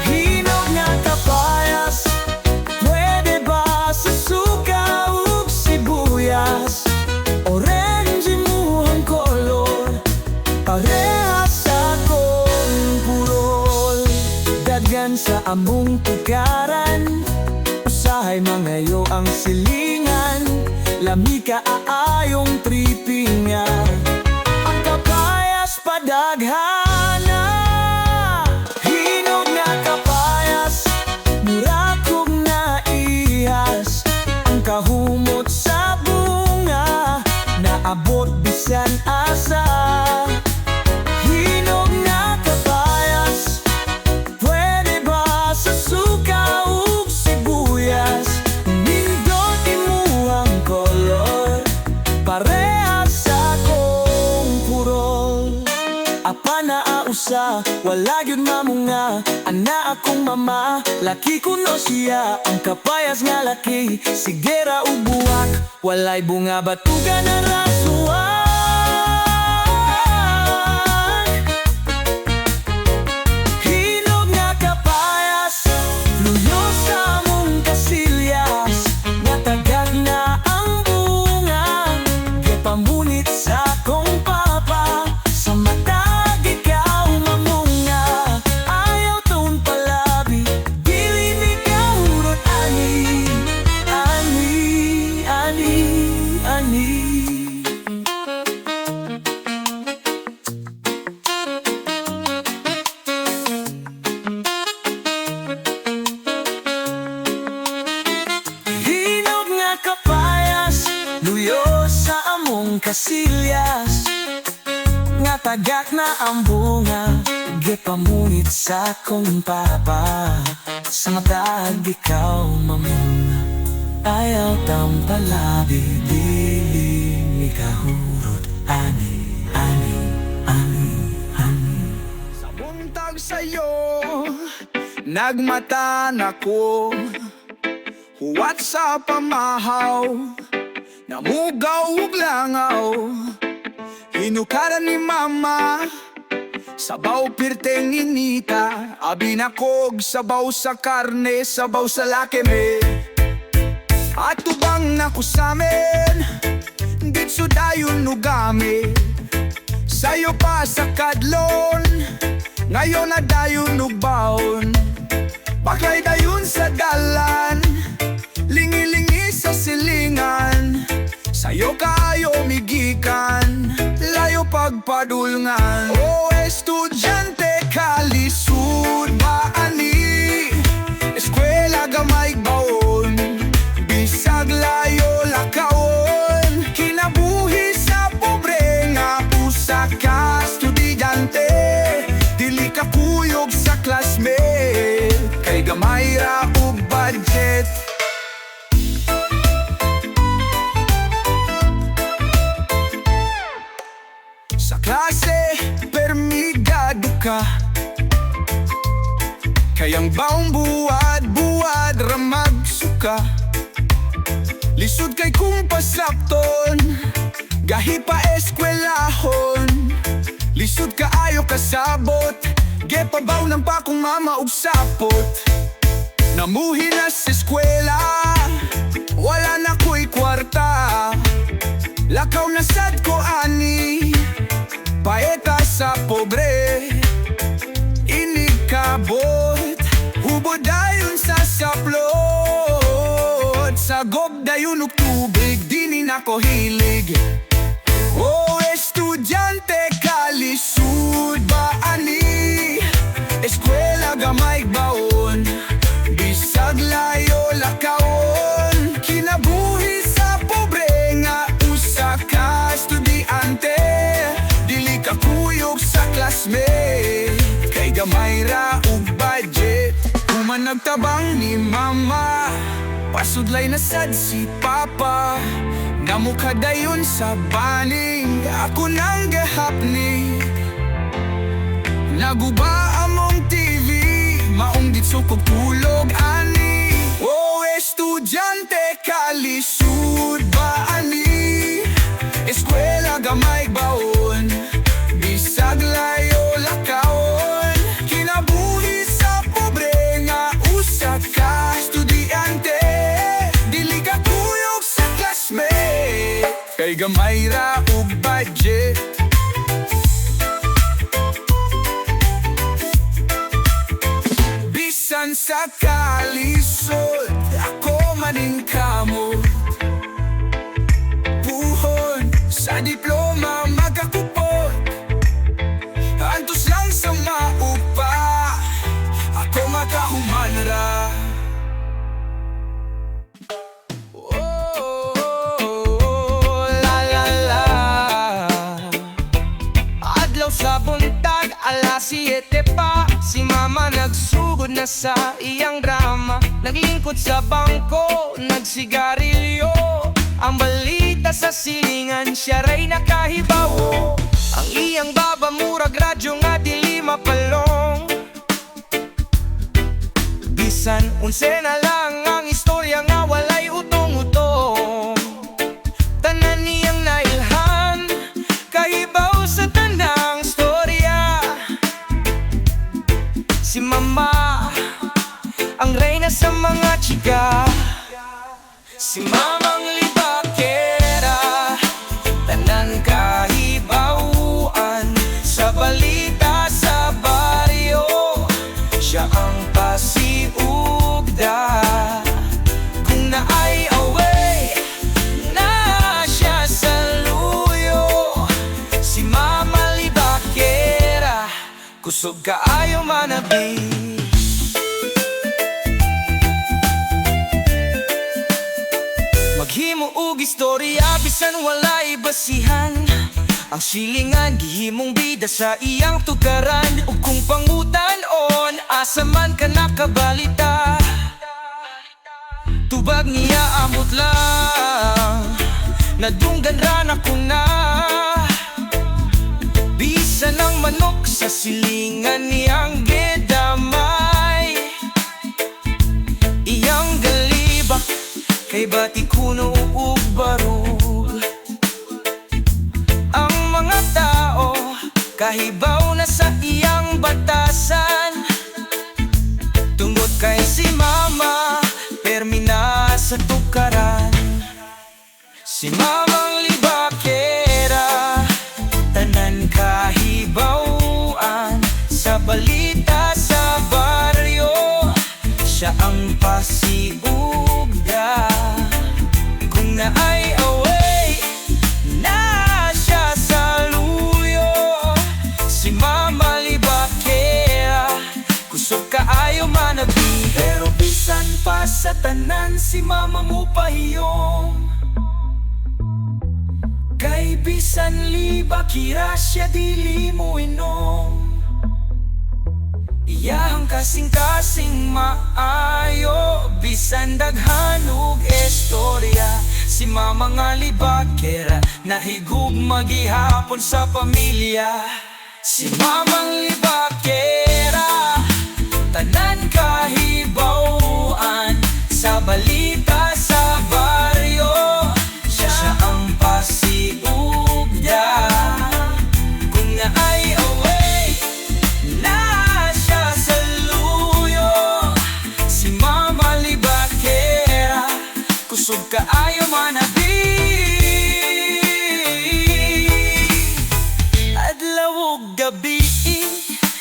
hinog nga kapayas. Pwede ba sa suka ug sibuyas? Orange mo ang kolor, parehas sa akong purol. Daghan sa among tugaran, usahay mangayo ang silingan. Lami ka aayong tripinga, ang kapayas padaghana. Hinog nga kapayas, murakog na ihas. Ang kahumot sa bunga, naabot bisan asa. Hinog nga kapayas, pwede ba sa suka ug sibuyas? Nindot imuhang kolor, parehas sa akong purol. Apa na ausa, wala gyud mamunga. Ana akong mama, laki kuno siya. Ang kapayas nga laki, sigera ug buwak. Walay bunga batugan na rasuan. Hinog nga kapayas, luyo sa among kasilyas. Natagak na ang bunga, gipamunit sa akong papa. Sa matag ikaw mamunga, ayaw taon palabi, dili ni kahurot ani, ani, ani, ani. Hinog nga kapayas, luyo sa among kasilyas. Nga tagak na ang bunga, gipamunit sa akong papa. Sa matag ikaw mamunga, ayaw tang palabi, dili ni kahurot ani, ani, ani, ani. Sa buntag sa'yo, nagmata na ko. Huwat sa pamahaw, namugaw ug langaw. Hinukaran ni mama, sabaw pirteng inita. Abi na kog, sabaw sa karne, sabaw sa lakeme. At tubang na kusamin, ditso dayon nugami. Sayo pa sa kadlon, ngayon na dayon nugbaon. Baklay dayon sa dalan, lingi-lingi sa silingan. Sayo kayo migikan, layo pagpadulngan. O estudyante kalisud ba ani, eskwela gamay baon, bisag layo lakawon. Kinabuhi sa pobre nga usa ka estudyante, dili ka kuyog sa classmate, kay gamay ra ug budget. Sa klase, permigado ka, kayang baong buwad-buwad ramag suka. Lisod kay kung pasapton, gahi pa eskwelahon. Lisod ka ayo kasabot, gepabaw ng pa kong mama ug sapot. Namuhi na sa eskwela, wala na ko'y kwarta. Lakaw na sad ko ani, paeta sa pobre. Inikabot, hubod dayon sa saplot. Sagob dayon ug tubig, dini na ko hilig. O estudyante kalisud ba ani, eskwela gamay baon, bisag layo lakawon. Kinabuhi sa pobre nga usa ka estudyante, dili ka kuyog sa classmate, kay gamay ra ug budget. Human nagtabang ni mama, pasudlay na sad si papa. Namukha dayon sa baning, ako nang gahapni. Naguba among TV, maong ditso kog tulog ani. O estudyante kalisud ba ani, eskwela gamay ba gamay ra ug budget. Bisan sa kalisod, ako maning kamo. Puhon sa diploma magkakupot, antos lang sa maupa, ako makahuman ra. Sa buntag, alas 7 pa, si mama nagsugod na sa iyang drama. Naglingkod sa bangko, nagsigarilyo. Ang balita sa silingan, siya ray nakahibaw. Ang iyang baba murag radyo nga dili mapalong. Bisan unse na lang ang istorya nga walay utong-utong. Tanan niyang nailhan, kahibaw sa tanang storya. Si mama, ang reyna sa mga chika. Si mamang libakera, tanan kahibawaan. Sa balita sa baryo, siya ang pasiugda. Kung naay away, na siya sa luyo. Si mama libakera, kusog kaayo manabi. Maghimo og istorya bisan walay basihan. Ang silingan gihimong bida sa iyang tugaran. Ug kung pangutan-on asa man ka nakabalita, tubag niya amot lang, nadunggan ra na ko na. Bisan ang manok sa silingan niyang gedamay, iyang galibak kay bati kuno ug barug. Ang mga tao kahibaw na sa iyang batasan, tungod kay si mama permina sa tukaran. Si mamang libakera, tanan kahibawaan. Sa balita sa baryo, siya ang pasiugda. Kung naay away, na siya sa luyo. Si mama libakera, kusog kaayo manabi. Pero bisan pa sa tanan, si mama mo pahiyong. Kay bisan libakera, siya dili mo inom. Iyang kasing-kasing maayo, bisan daghan ug istorya. Si mama nga libakera, nahigug magihapon sa pamilya. Si mamang libakera, tanan kahibawaan. Sa balita sa baryo, siya ang pasiugda. Kung naay away, na siya sa luyo. Si mama libakera, kusog kaayo manabi. Adlaw ug gabi,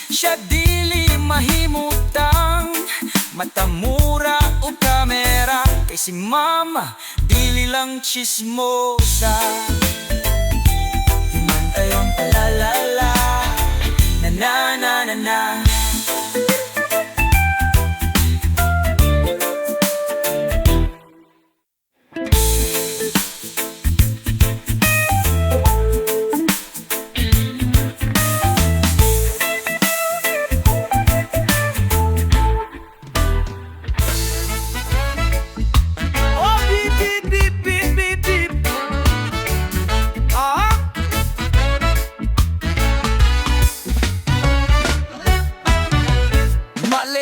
siya dili mahimutang. Matamura o kamera, kay si mama dili lang chismosa. Himantayong palalala, na na na na na.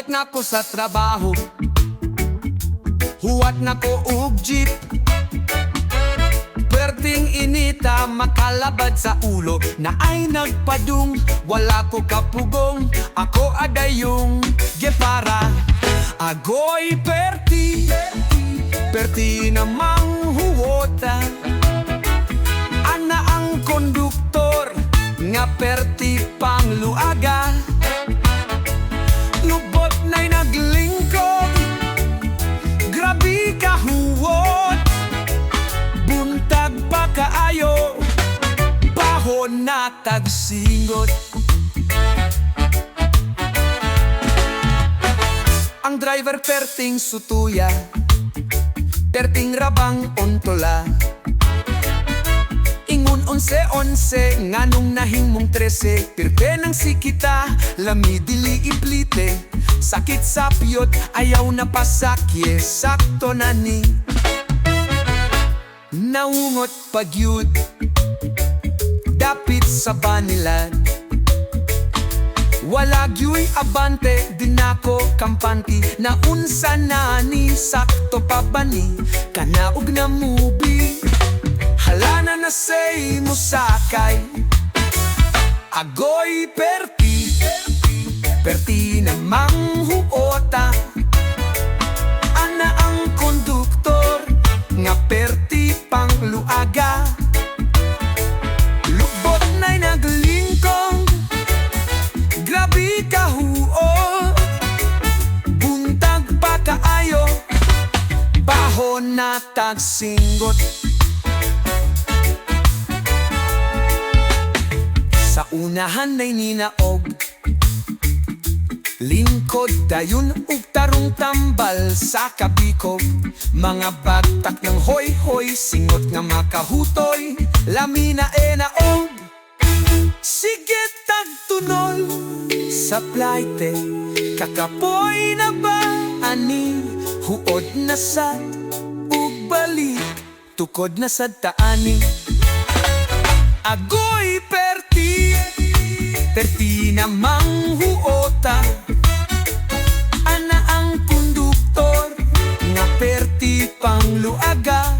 Nako sa trabaho, huwat nako og jeep. Perting inita makalabad sa ulo, na ay nagpadung, wala ko kapugong. Ako adayong gepara, agoy perti, perti namang huwota. nga perti pang luaga. Lubot na'y naglingkod, grabe ka huwot. Buntag pa kaayo, bahon na tagsingot. Ang driver perting sutuya, perting rabang ontola. Ingon 11-11, nganong nahimong 13. Pirte ng sikita, lami dili iplite. Sakit sa piyot, ayaw na pasakye, sakto na ni. Naungot pagyud, dapit sa banilan. Wala gyu'y abante, dinako kampanti. Naunsa na ni, sakto pa ba ni? Kanaog na movie, hala na say mo sakay. Agoy perti, perti na manghuota. Ana ang konduktor, nga perti pang luaga. Lubot na'y naglingkong, grabe ka huo. Buntag pa kaayo, bahon na tagsinggot. Sa unahan na'y ninaog, lingkod dayon ug tarong tambal sa kabikob. Mga bagtak ng hoy-hoy, singot nga makahutoy. Lami na naog, sige tagtunol sa plaite. Kakapoy na ba ani, huod na sad ug balik, tukod na sad taani. Agoy perti, perti na manghuota. Ana ang konduktor, nga perti pang luaga.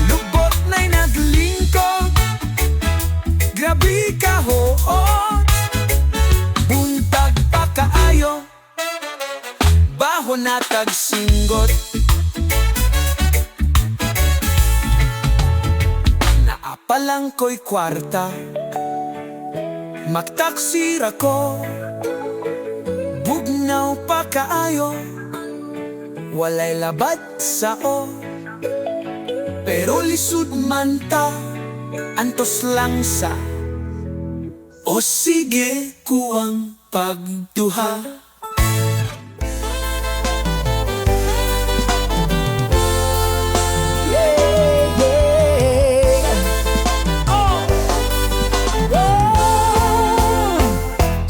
Lubot na'y naglingkod, grabe ka hoot. Buntag pa kaayo, bahon na tagsinggot. Palang ko'y kwarta, magtaksira ko. Bugnaw pa kaayo, walay labad sao. Pero lisud man ta, antos lang sa. O sige, kuwang pagduha.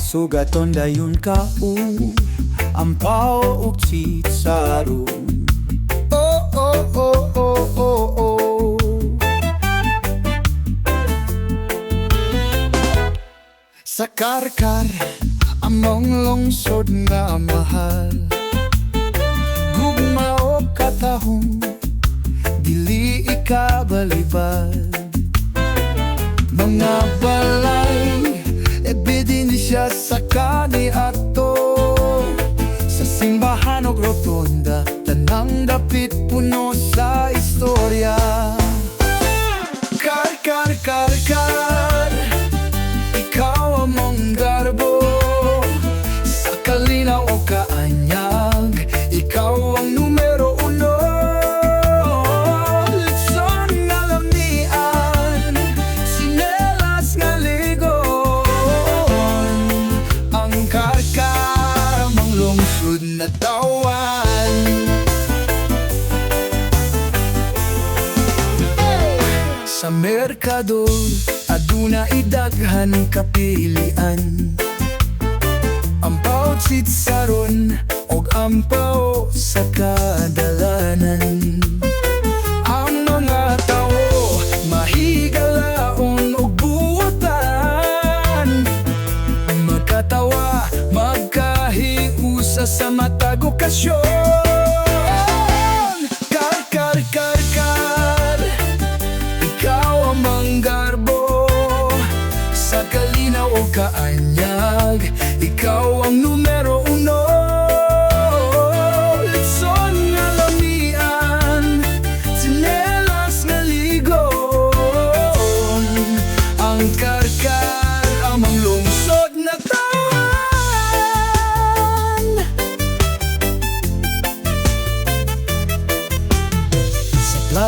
Sugaton dayon ka ampaw ug chitsaro. Oh, oh, oh, oh, oh, oh. Sa karkar, among lungsod nga mahal. Gugma o katahong, dili ikabalibad. Mga balay, ebidensya sa kaniadto. Sa simbahan o rotonda, tanang dapit puno sa istorya. Kar, kar, kar, kar, ikaw among garbo. Sa kalinaw o kaanyag, ikaw ang numero uno. Litson nga lamian, sinelas nga ligon. Ang karkar, amang lungsod na tawan. Sa merkado, aduna idaghan kapilian. Ampaw chitsaron og ampaw sa kadalanan. Ang mga tao mahigalaon og buwatan. Magkatawa, magkahiusa sa matag okasyon. Kar, kar, kar, kar, ikaw ang manggarbo. Sa kalinaw o kaanyag, ikaw ang numero uno. Litson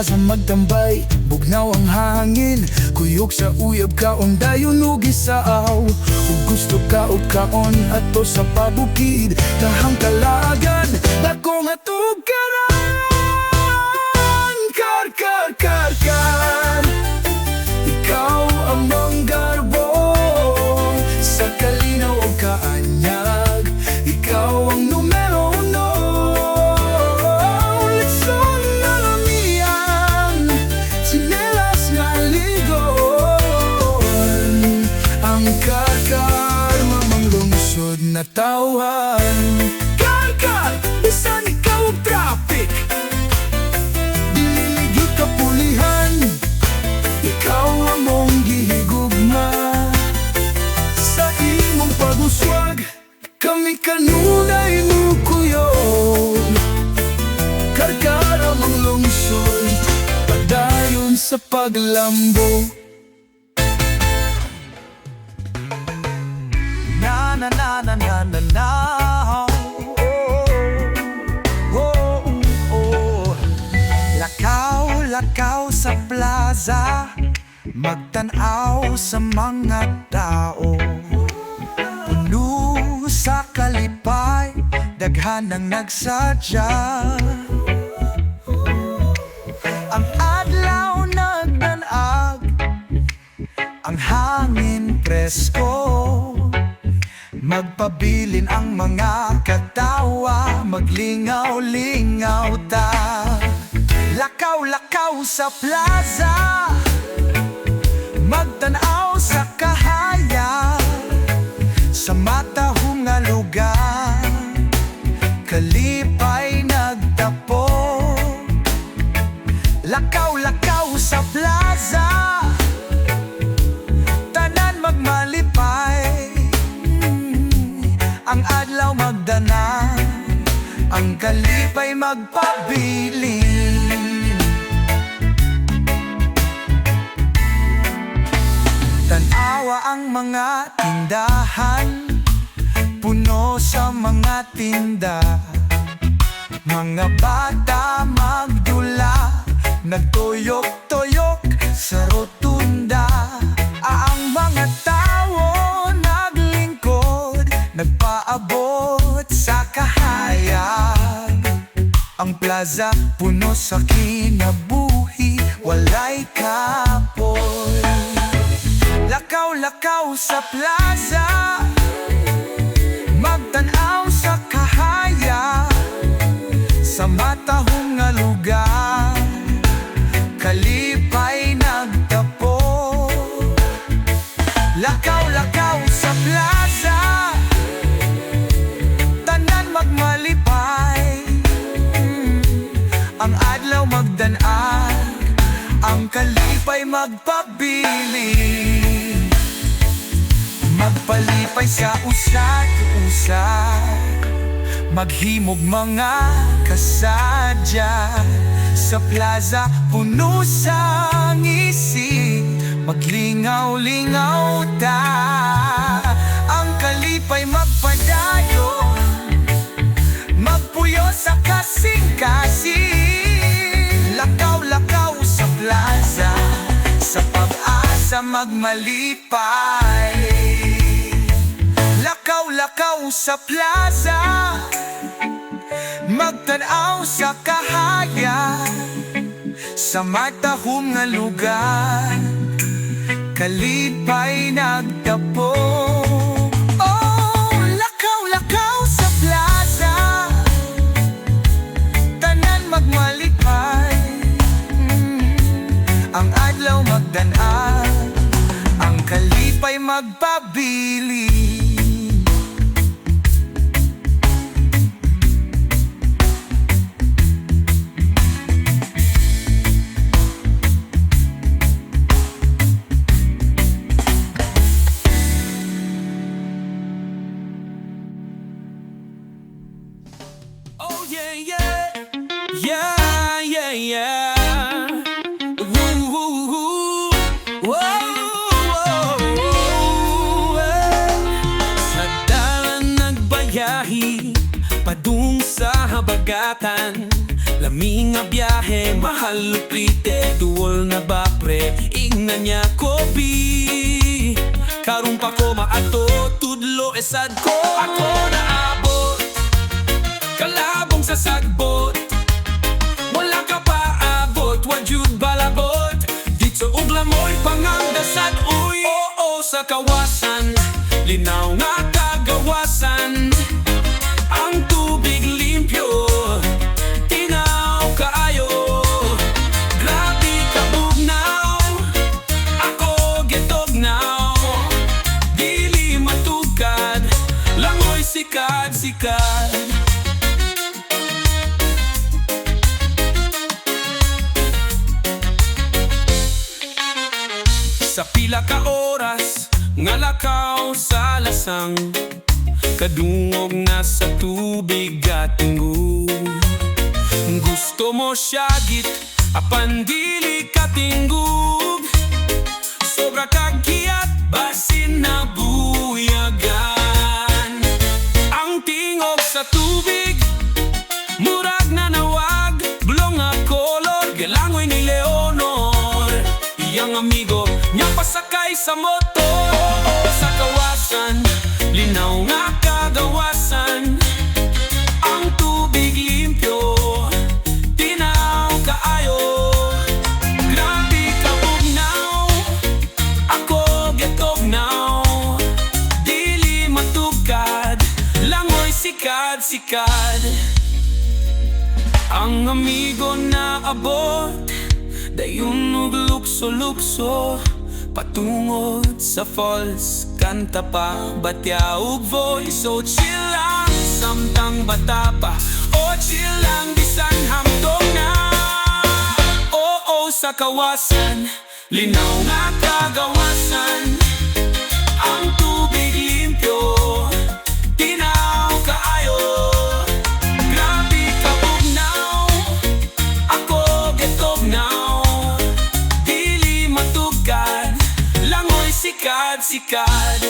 plaza magtambay, bugnaw ang hangin. Kuyog sa uyab kaon dayon ug gisaaw. Ug gusto ka og kaon ato sa pabukid, tahang kalagan dako nga tugaran. Kar kar kar kar, ikaw ang manggarbo sa kalinaw o kaanyag. Ikaw ang numero uno. Litson na lamian, sinelas nga ligon. Ang kakar, mamang lungsod na tawan. Kakar, bisan ikaw ang traffic, dililigi kapulihan. Ikaw ang mong gihigugma sa imong pag-uswag. Kami kanunay mo kuyog, karkara mang lungsod, padayon sa paglambo. Na na na na na na na. Oh, oh, oh. Lakaw, lakaw sa plaza, magtanaw sa mga tao. Puno sa kalipay, daghan ang nagsadya. Ang adlaw nagdanag, ang hangin presko. Magpabilin ang mga katawa, maglingaw-lingaw ta. Lakaw-lakaw sa plaza, magtanaw sa kahaya. Sa matahong nga lugar, kalipay nagtapo. Lakaw-lakaw sa plaza, tanan magmalipay. Ang adlaw magdana, ang kalipay magpabilin. Tanawa ang mga tindahan, puno sa mga tinda. Mga bata magdula, nagtuyok-tuyok sa rotunda. Ang mga tao naglingkod, nagpaabot sa kahayag. Ang plaza puno sa kinabuhi, walay kapoy. Lakaw-lakaw sa plaza, magtanaw sa kahaya. Sa matahong nga lugar, kalipay nagtapo. Lakaw-lakaw sa plaza, tanan magmalipay. Ang adlaw magdanag, ang kalipay magpabili. Magpalipay sa usat-usat, maghimog mga kasadya. Sa plaza puno sa ngisi, maglingaw-lingaw ta. Ang kalipay magpadayon, magpuyo sa kasing-kasing. Lakaw-lakaw sa plaza, sa pag-asa magmalipay. Lakaw-lakaw sa plaza, magtanaw sa kahaya. Sa matahong nga lugar, kalipay nagtapo. Oh, lakaw-lakaw sa plaza, tanan magmalipay. Ang adlaw magdanag, ang kalipay magpabili. Oh yeah, yeah, yeah, yeah, yeah. Woo, woo, woo. Whoa, whoa, whoa. Sa dalan nagbayahi, padung sa habagatan. Lami nga biyahe, mahal prite, duol na ba pre, ingna niya kopi. Karong pa ko maato, tudlo esad ko. Ako naabot, kalabong sa sagbot. Wala ka pa abot, wadyud balabot. Dito ugla mo'y pangandasad, uy. Oo sa kawasan, linaw nga kagawasan. Ang tubig limpyo, tinaw kaayo. Grabe ka bugnaw, ako getognaw. Dili matugkad, langoy sikad-sikad. Sa pila ka oras, nga lakaw sa lasang. Kadungog na sa tubig at tinggug. Gusto mo siyagit, apan dili katinggug. Sobra kagkiyat, basin na buyagan. Ang tingog sa tubig, murag na nawag. Blong nga kolor, galangoy ni Leonor. Iyang amigo, niya pasakay sa motor. Oo, sa kawasan, linaw nga kagawasan. Ang tubig limpyo, tinaw kaayo. Grabe ka bugnaw, ako getognaw. Dili matugkad, langoy sikad-sikad. Ang amigo na abot, dayon og lukso-lukso. Patungod sa falls, kanta pa, batya ug voice. So chill lang, samtang bata pa. O chill lang, bisan hamdong na. Oo sa kawasan, linaw nga kagawasan. Ang tubig limpyo, tinaw kaayo. Grabe ka bugnaw, ako getognaw. Dili matugkad, langoy sikad-sikad.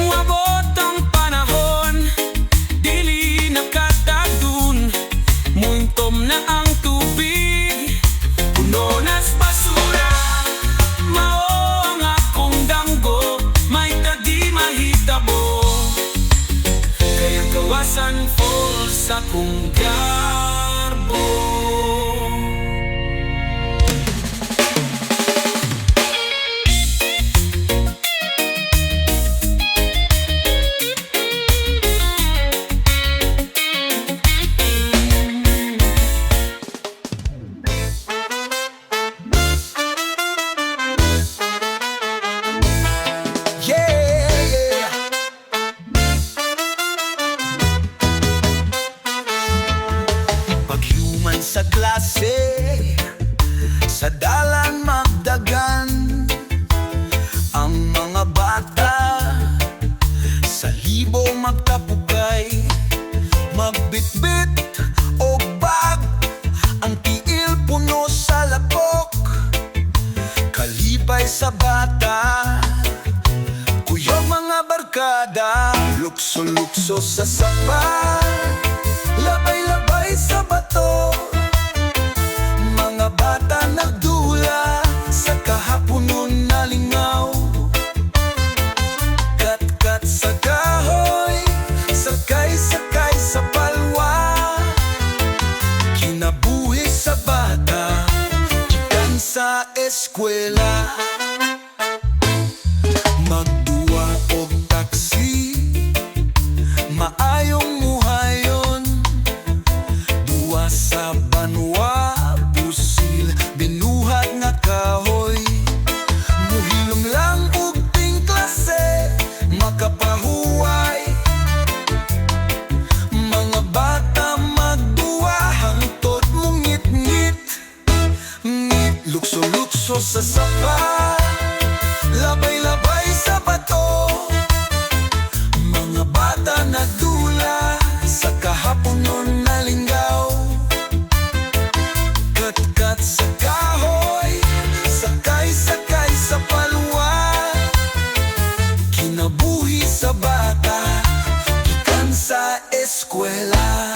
Muabot ang panahon, dili nakatagdun. Muintom na ang tubig, puno nas basura. Mao ang akong danggo, may tadi mahitabo. Kaya kawasan falls sa kong garbo. Paghuman sa klase, sa dalan magdagan. Ang mga bata, sa libo magtapugay. Magbitbit o bag, ang tiil puno sa lapok. Kalipay sa bata, kuyog mga barkada. Lukso-lukso sa sapa, labay-labay sa bato. Mga bata nagdula sa kahaponon na lingaw. Kat-kat sa kahoy, sakay-sakay sa palwa. Kinabuhi sa bata, ikan sa eskwela. Magduwa og taksi, maayong muhayon. Duwa sa banwa, busil, binuhat nga kahoy. Muhilom lang og ting klase, makapahuway. Mga bata magduwa, hangtod mong ngit-ngit. Ngit, lukso-lukso sa sapa, labay-labay sa bato. Mga bata nagdula sa kahaponon na linggaw. Kat-kat sa kahoy, sakay-sakay sa palwa. Kinabuhi sa bata, ikan sa eskwela.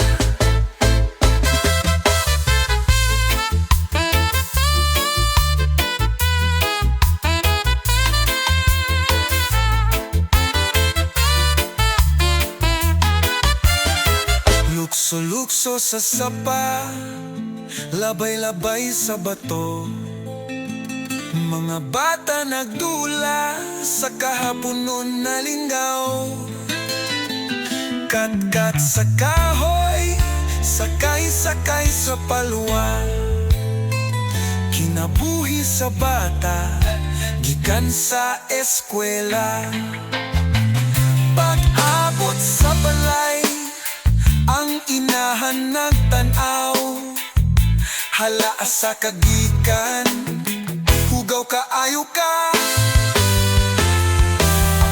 sa sapa, labay-labay sa bato. Mga bata nagdula sa kahaponon na linggaw. Kat-kat sa kahoy, sakay-sakay sa palwa. Kinabuhi sa bata, gikan sa eskwela. Pag-abot sa balay, ang inahan nagtanaw. Hala sa kagikan, hugaw kaayo ka.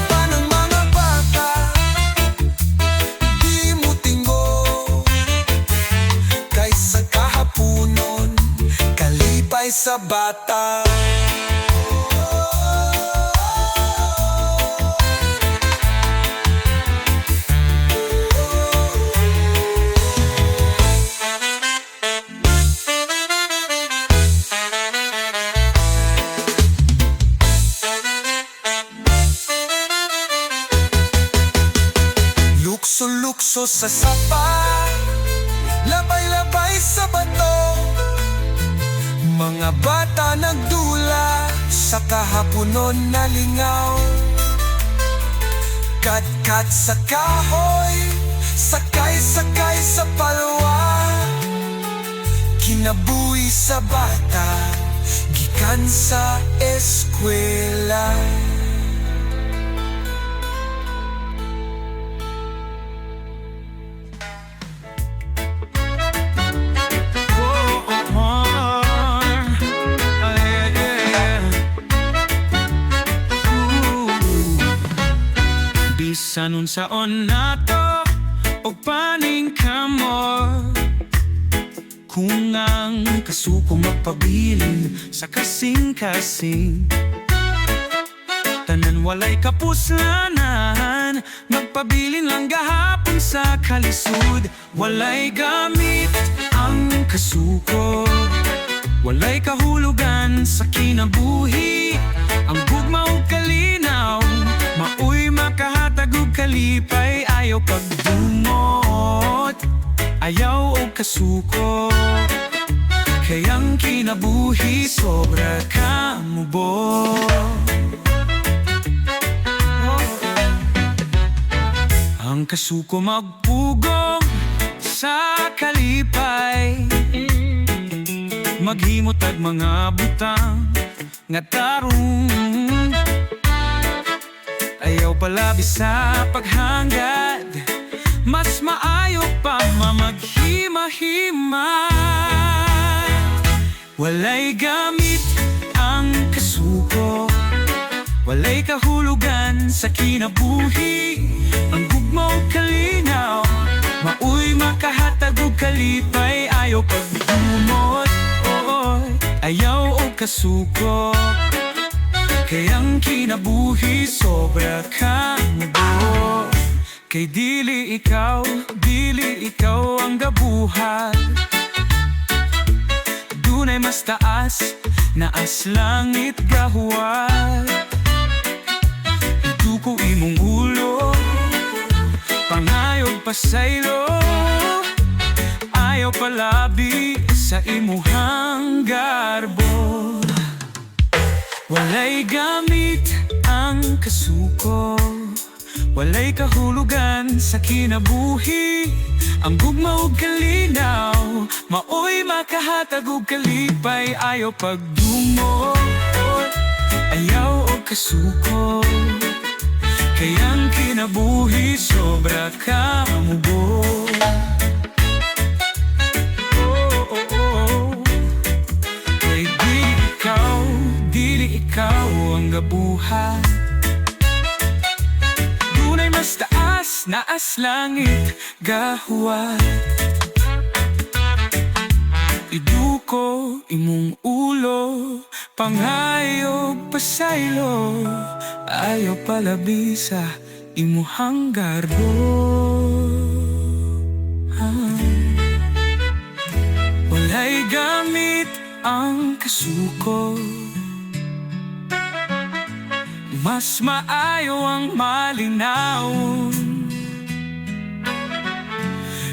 Panang mga bata, di mo tinggo. Kaysa kahaponon, kalipay sa bata. Lukso-lukso sa sapa, labay-labay sa bato. Mga bata nagdula sa kahaponon na lingaw. Kat-kat sa kahoy, sakay-sakay sa palwa. Kinabuhi sa bata, gikan sa eskwela. Bisan unsaon nato o paning kamor, kung ang kasuko magpabilin sa kasing-kasing. Tanan walay kapuslanan, magpabilin lang gahapon sa kalisud. Walay gamit ang kasuko, walay kahulugan sa kinabuhi. Ang gugma ug kalinaw, mauy makahatag ug kalipay. Ayaw pagdumot, ayaw og kasuko. Kayang kinabuhi sobra kamubo. Ang kasuko magpugong sa kalipay, maghimot ag mga butang nga tarong. Ayaw palabi sa paghangad, mas maayo pa mamaghima-hima. Walay gamit ang kasuko, walay kahulugan sa kinabuhi. Ang gugma ug kalinaw, mauy makahatag ug kalipay. Ayaw pagdumot, ayaw og kasuko. Kayang kinabuhi sobra kamubo. Kay dili ikaw ang gabuhat. Dunay mas taas na as langit gahuwat. Iduko imong ulo, pangayog pasaylo. Ayaw palabi sa imuhang garbo. Walay gamit ang kasuko, walay kahulugan sa kinabuhi. Ang gugma ug kalinaw, maoy makahatag ug kalipay. Ayaw pagdumot, ayaw og kasuko. Kayang kinabuhi sobra kamubo. Ikaw ang gabuhat. Dunay mas taas na as langit gahuwat. Iduko imong ulo, pangayog pasaylo. Ayaw palabi sa imuhang garbo. Walay gamit ang kasuko, mas maayo ang malinaw.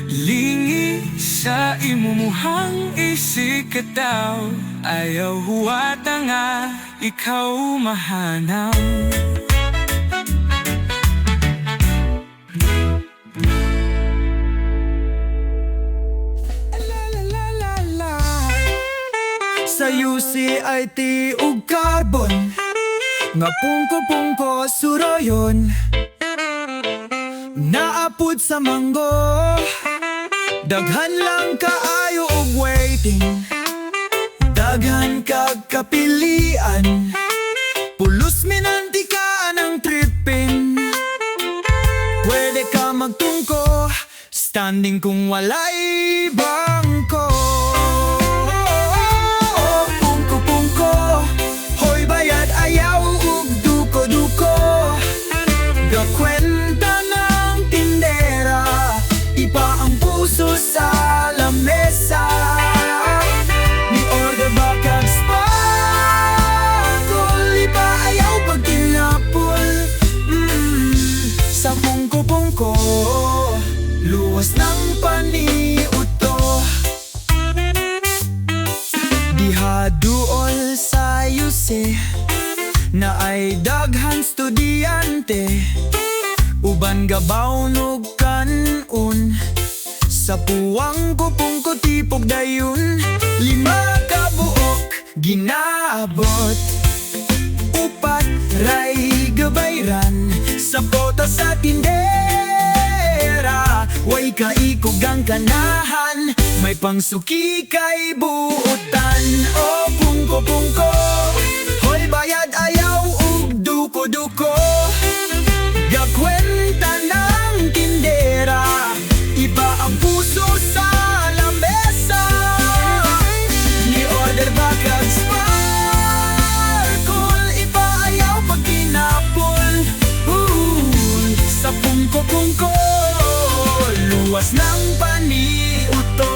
Lingi Sa imumuhang isikataw, ayaw huwata nga ikaw mahanaw. Sa UCIT ug carbon nga pungko-pungko suroyon, naapod sa manggo, daghan lang kaayo og waiting, daghan kag kapilian, pulos minantikaan ang tripping. Pwede ka magtungko, standing kung walay bangko. Pungko-pungko, hoy bayad ayaw ug duko-duko, gakwenta ng tindera, ipa ang puso sa lamesa. Ni order ba kag sparkle, ipa ayaw pag tinapol. Sa pungko-pungko, luwas ng paniuto, diha duol sa UC na ay daghan estudyante, uban gabaw ug kanon. Sa puwang kupungko tipog dayon, 5 ka buok ginabot, upat ray gabayran, sa bota sa tindera. Way kaikog ang kanahan, may pangsuki kay buutan. O pungko-pungko, hoy bayad ayaw ug duko-duko, gakwenta ng tindera, iba ang puso sa lamesa. Ni order ba kag sparkle, iba ayaw pag kinapol. Sa pungko-pungko, luwas ng paniuto.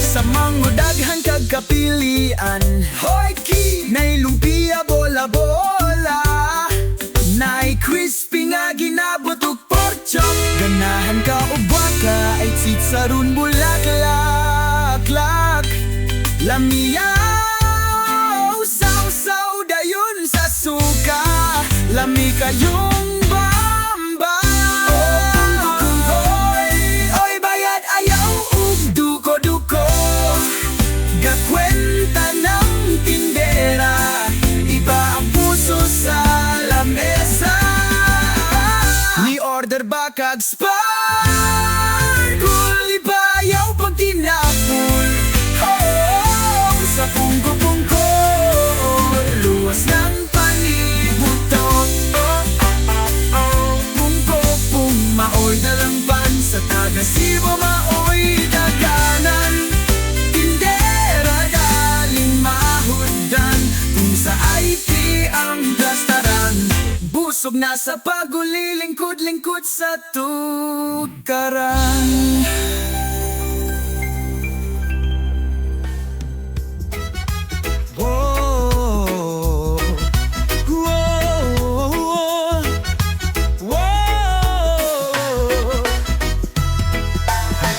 Sa mango daghan kag kapilian, hoy ki, nay lumpia bola-bola, nay crispy nga ginabot ug pork chop, ganahan ka o baka ay tsitsaron bulaklak. Lamiyaw, saw-saw dayon sa suka, lami kayong bamba. Oy bayad ayaw ug duko-duko, gakwenta ng tindera, iba ang puso sa lamesa. Ni order ba kag sparkle, iba ayaw pag tinapol. Sa pungko-pungko, luwas ng panibuto. Pungko-pung, maoy dalang pan, sa taga-Cebu maoy daganan. Tindera daling mahundan, kung sa IT ang dastaran, busog na sa pagulilingkod-lingkod sa tukaran.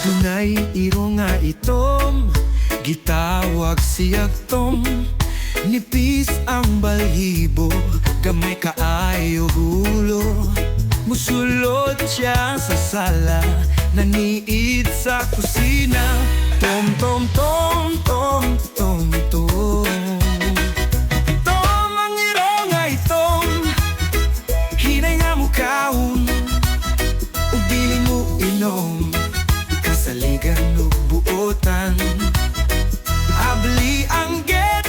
Tunay iro nga itom, gitawag siyag tom, nipis ang balhibo, gamay kaayo gulo. Musulod siya sa sala, naniid sa kusina, tom tom tom tom tom tom. Tom ang iro nga itom, hinay nga mukaon, ug dili mo inom, kasaligan ug buotan. Abli ang get,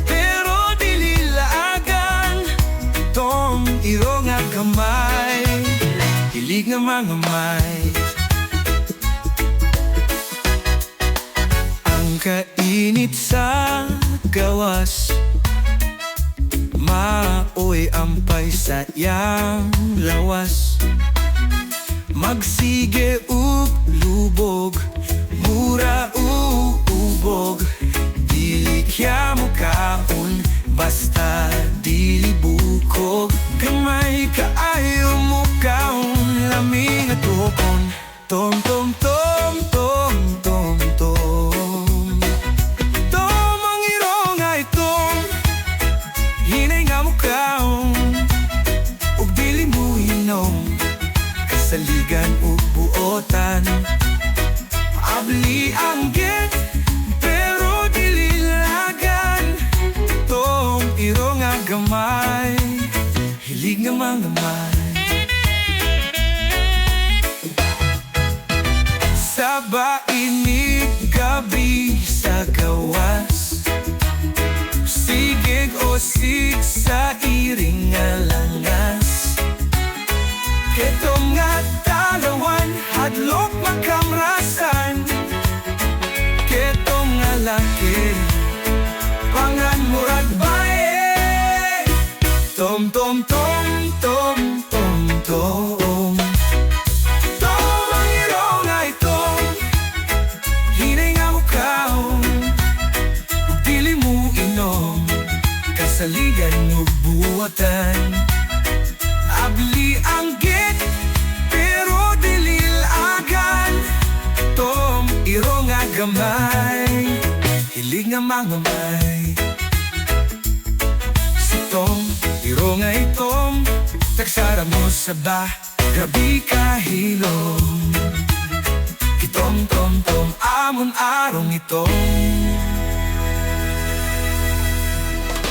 pero dili laagan. Tom iro nga kamay, hilig nga mga may. Ang kainit sa gawas, maoy ampay sa iyang lawas. Magsige ug lubog, mura ug ubog, dili kya mo kaon, basta dili bukog. Gamay kaayo kasaligan ug buotan. Abli ang git, pero dililagan. Tong iro nga gamay, hilig nga mangamay. Sa bainig gabi sa gawas, sigig o sig sa iring nga langas. Ketong nga talawan, hadlok makamrasan. Ketong nga laki, pangan murag bae. Tom tom tom tom tom tom. Tom ang iro nga itong hinay nga mukaon. Ug dili mo inom, kasaligan ug buwatan. Abli ang git, pero dilil agan. Tom iro nga gamay, hilig nga mangamay. Si Tom iro nga itom, tagsara mo sa bah, grabe kahilom. Kitom tom tom amon arong itong.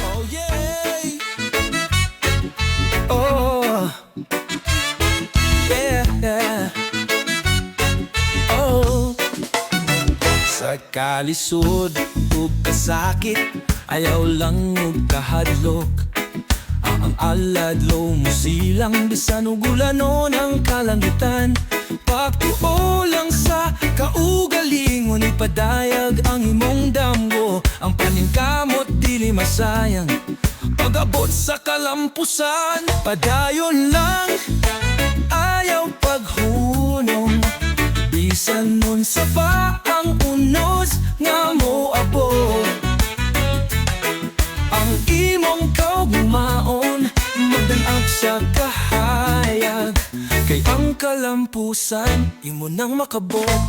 Oh yeah. Oh yeah, yeah. Oh. Sa kalisod ug kasakit, ayaw lang ug kahadlok. Ang aladlaw mo silang bisan ug ulanon ang kalangitan. Pagtuo lang sa kaugalingon, ipadayag ang imong damgo. Ang paningkamot dili masayang, pag-abot sa kalampusan. Padayon lang, ayaw paghunong, bisan nun sa pa ang unos nga mo abot. Ang imong kaugumaon, magdanag sa kahayag, kay ang kalampusan imo nang makabot.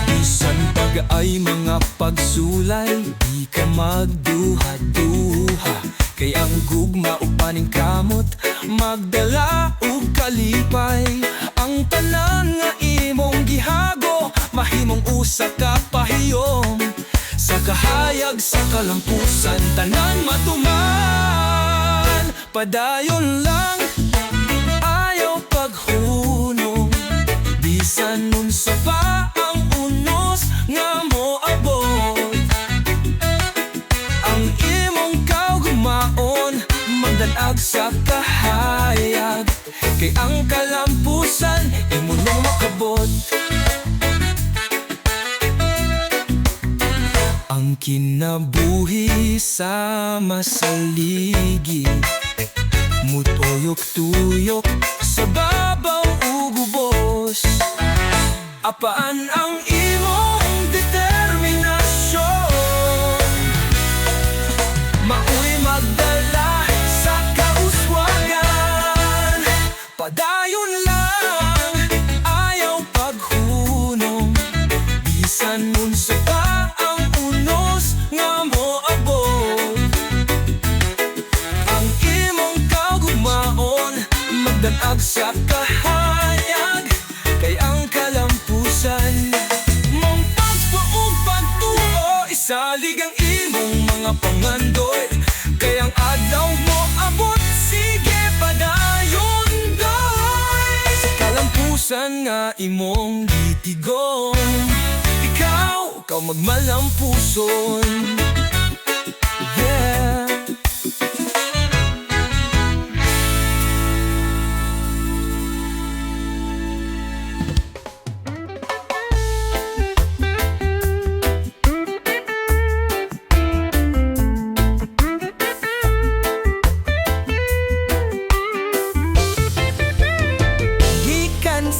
Bisan pag ay mga pagsulay, di ka magduha-duha, kay ang gugma o paningkamot magdala ug kalipay. Ang tanan nga imong gihago, mahimong usa ka pahiyom. Sa kahayag sa kalampusan, tanan matuman. Padayon lang, ayaw paghunong, bisan nun sa pa ang unos nga mo abot. Ang imong kaugumaon, magdanag sa kahayag, kay ang kalampusan imo nang makabot. Ang kinabuhi sa masaligi, mutuyok-tuyok sa babaw ug ubos. Apaan ang imong determinasyon, mao'y magdala sa kauswagan. Padayon lang, ayaw paghunong, bisan nun sa pa ang unos nga mo abot. Ang imong kaugumaon, magdanag sa kahayag, kay ang kalampusan mong pagpuog pagtuo. Isalig ang imong mga pangandoy, kay ang adlaw mo abot. Sige padayon doy, sa kalampusan nga imong gitigom. Ikaw magmalampuson. Yeah.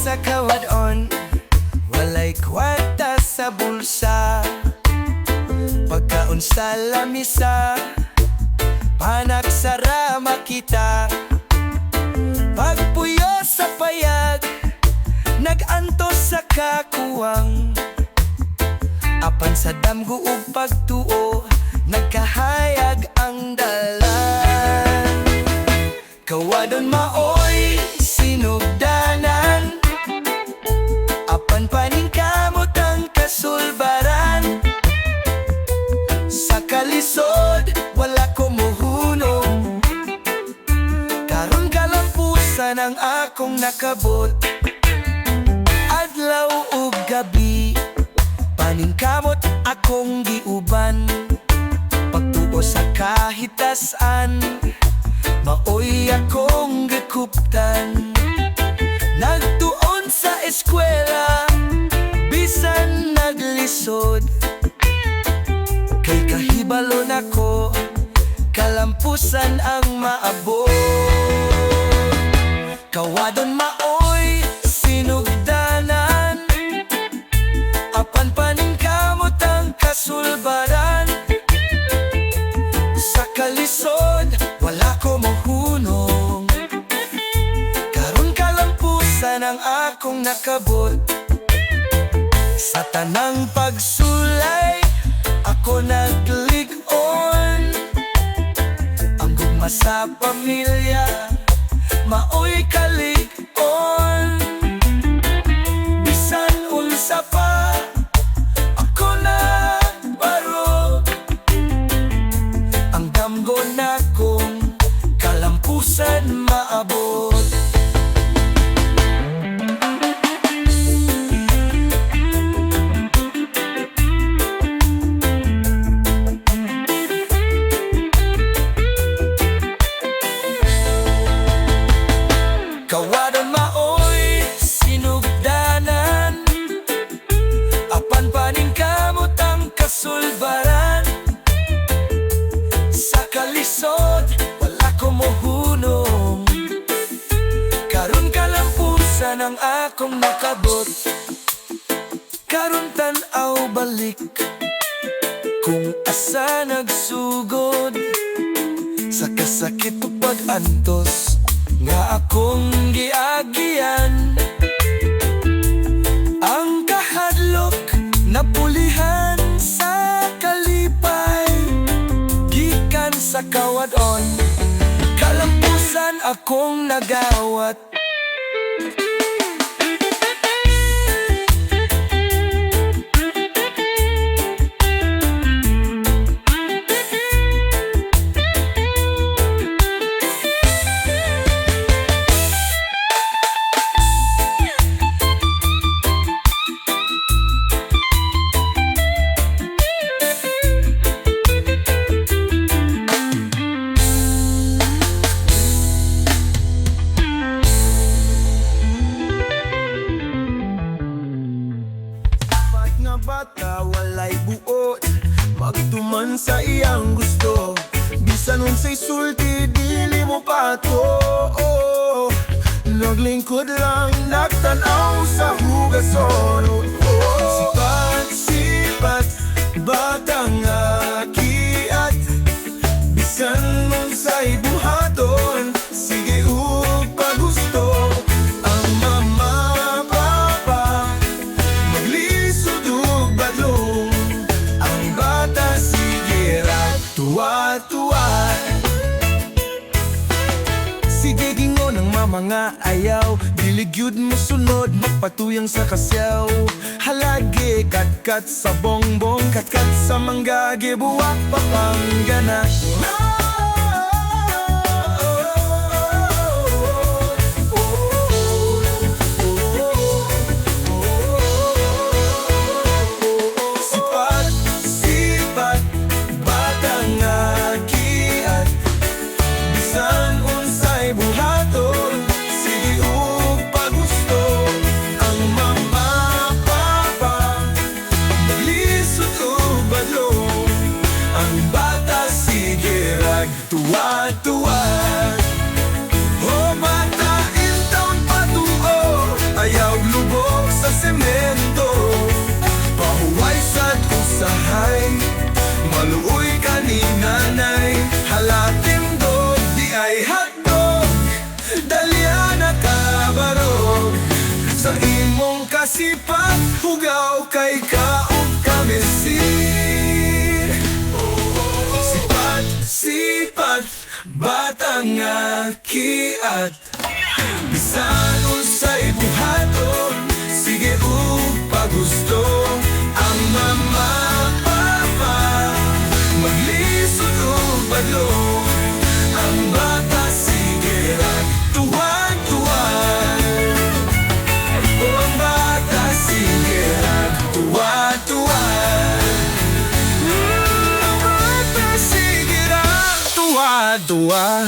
Sa kawadon, walay kwarta sa bulsa, pagkaon sa lamisa, panagsara makita. Pagpuyo sa payag, nagantos sa kakuwang, apan sa damgo ug pagtuo, nagkahayag ang dalan. Kawadon maoy sinugdan, nakabot. Adlaw ug gabi, paningkamot akong giuban. Pagtuo sa kahitasan, maoy akong gikuptan. Nagtuon sa eskwela, bisan naglisod. Kay kahibalo nako, kalampusan ang maabot. Kawadon maoy sinugdanan, apan paningkamot ang kasulbaran. Sa kalisod, wala ko mohunong. Karon kalampusan ang akong nakabot. Sa tanang pagsulay, ako naglig-on. Ang gugma sa pamilya, maoy kalig-on. Bisan unsa pa, ako nagbaro. Ang damgo na kong kalampusan maabot. Kawadon maoy sinugdanan, apan paningkamot ang kasulbaran. Sa kalisod, wala ko mohunong. Karon kalampusan ang akong nakabot. Karon tan-aw balik, kung asa nagsugod. Sa kasakit ug pag-antos nga akong giagian. Ang kahadlok napulihan sa kalipay, gikan sa kawadon, kalampusan akong nagawat. Nga bata walay buot, magtuman sa iyang gusto. Bisan unsay sulti dili mo pato. Naglingkod lang, nagtanaw sa hugason. Sipat, batang akiat. Bisan unsay buhaton, sige ug pagusto. Ang mama, papa, maglisod ug badlong. Ang bata sige ra tuwa-tuwa. Sige gingon ang mama nga ayaw, dili gyud mo sunod, magpatuyang sa kasyaw. Halagi katkat sa bongbong, katkat sa mangga, gibuwak papanggana. Sipat, batang akiat. Bisan unsay buhaton, sige ug pagusto. Ang mama, papa, maglisod ug badlong. Ang bata sige rag tuwa-tuwa. O bata intaon patuo, ayaw lubog sa semento. Pahuway sad usahay, maluoy ka ni nanay. Halating dog, di ay hotdog, dalya na kabarog. Sa imong kasipat, hugaw kay kaog kamisir. Sipat, batang akiat. Bisan unsay buhaton, sige ug pagusto. Ang mama, papa, maglisod ug badlong. Ang bata sige ra tuwa-tuwa. madua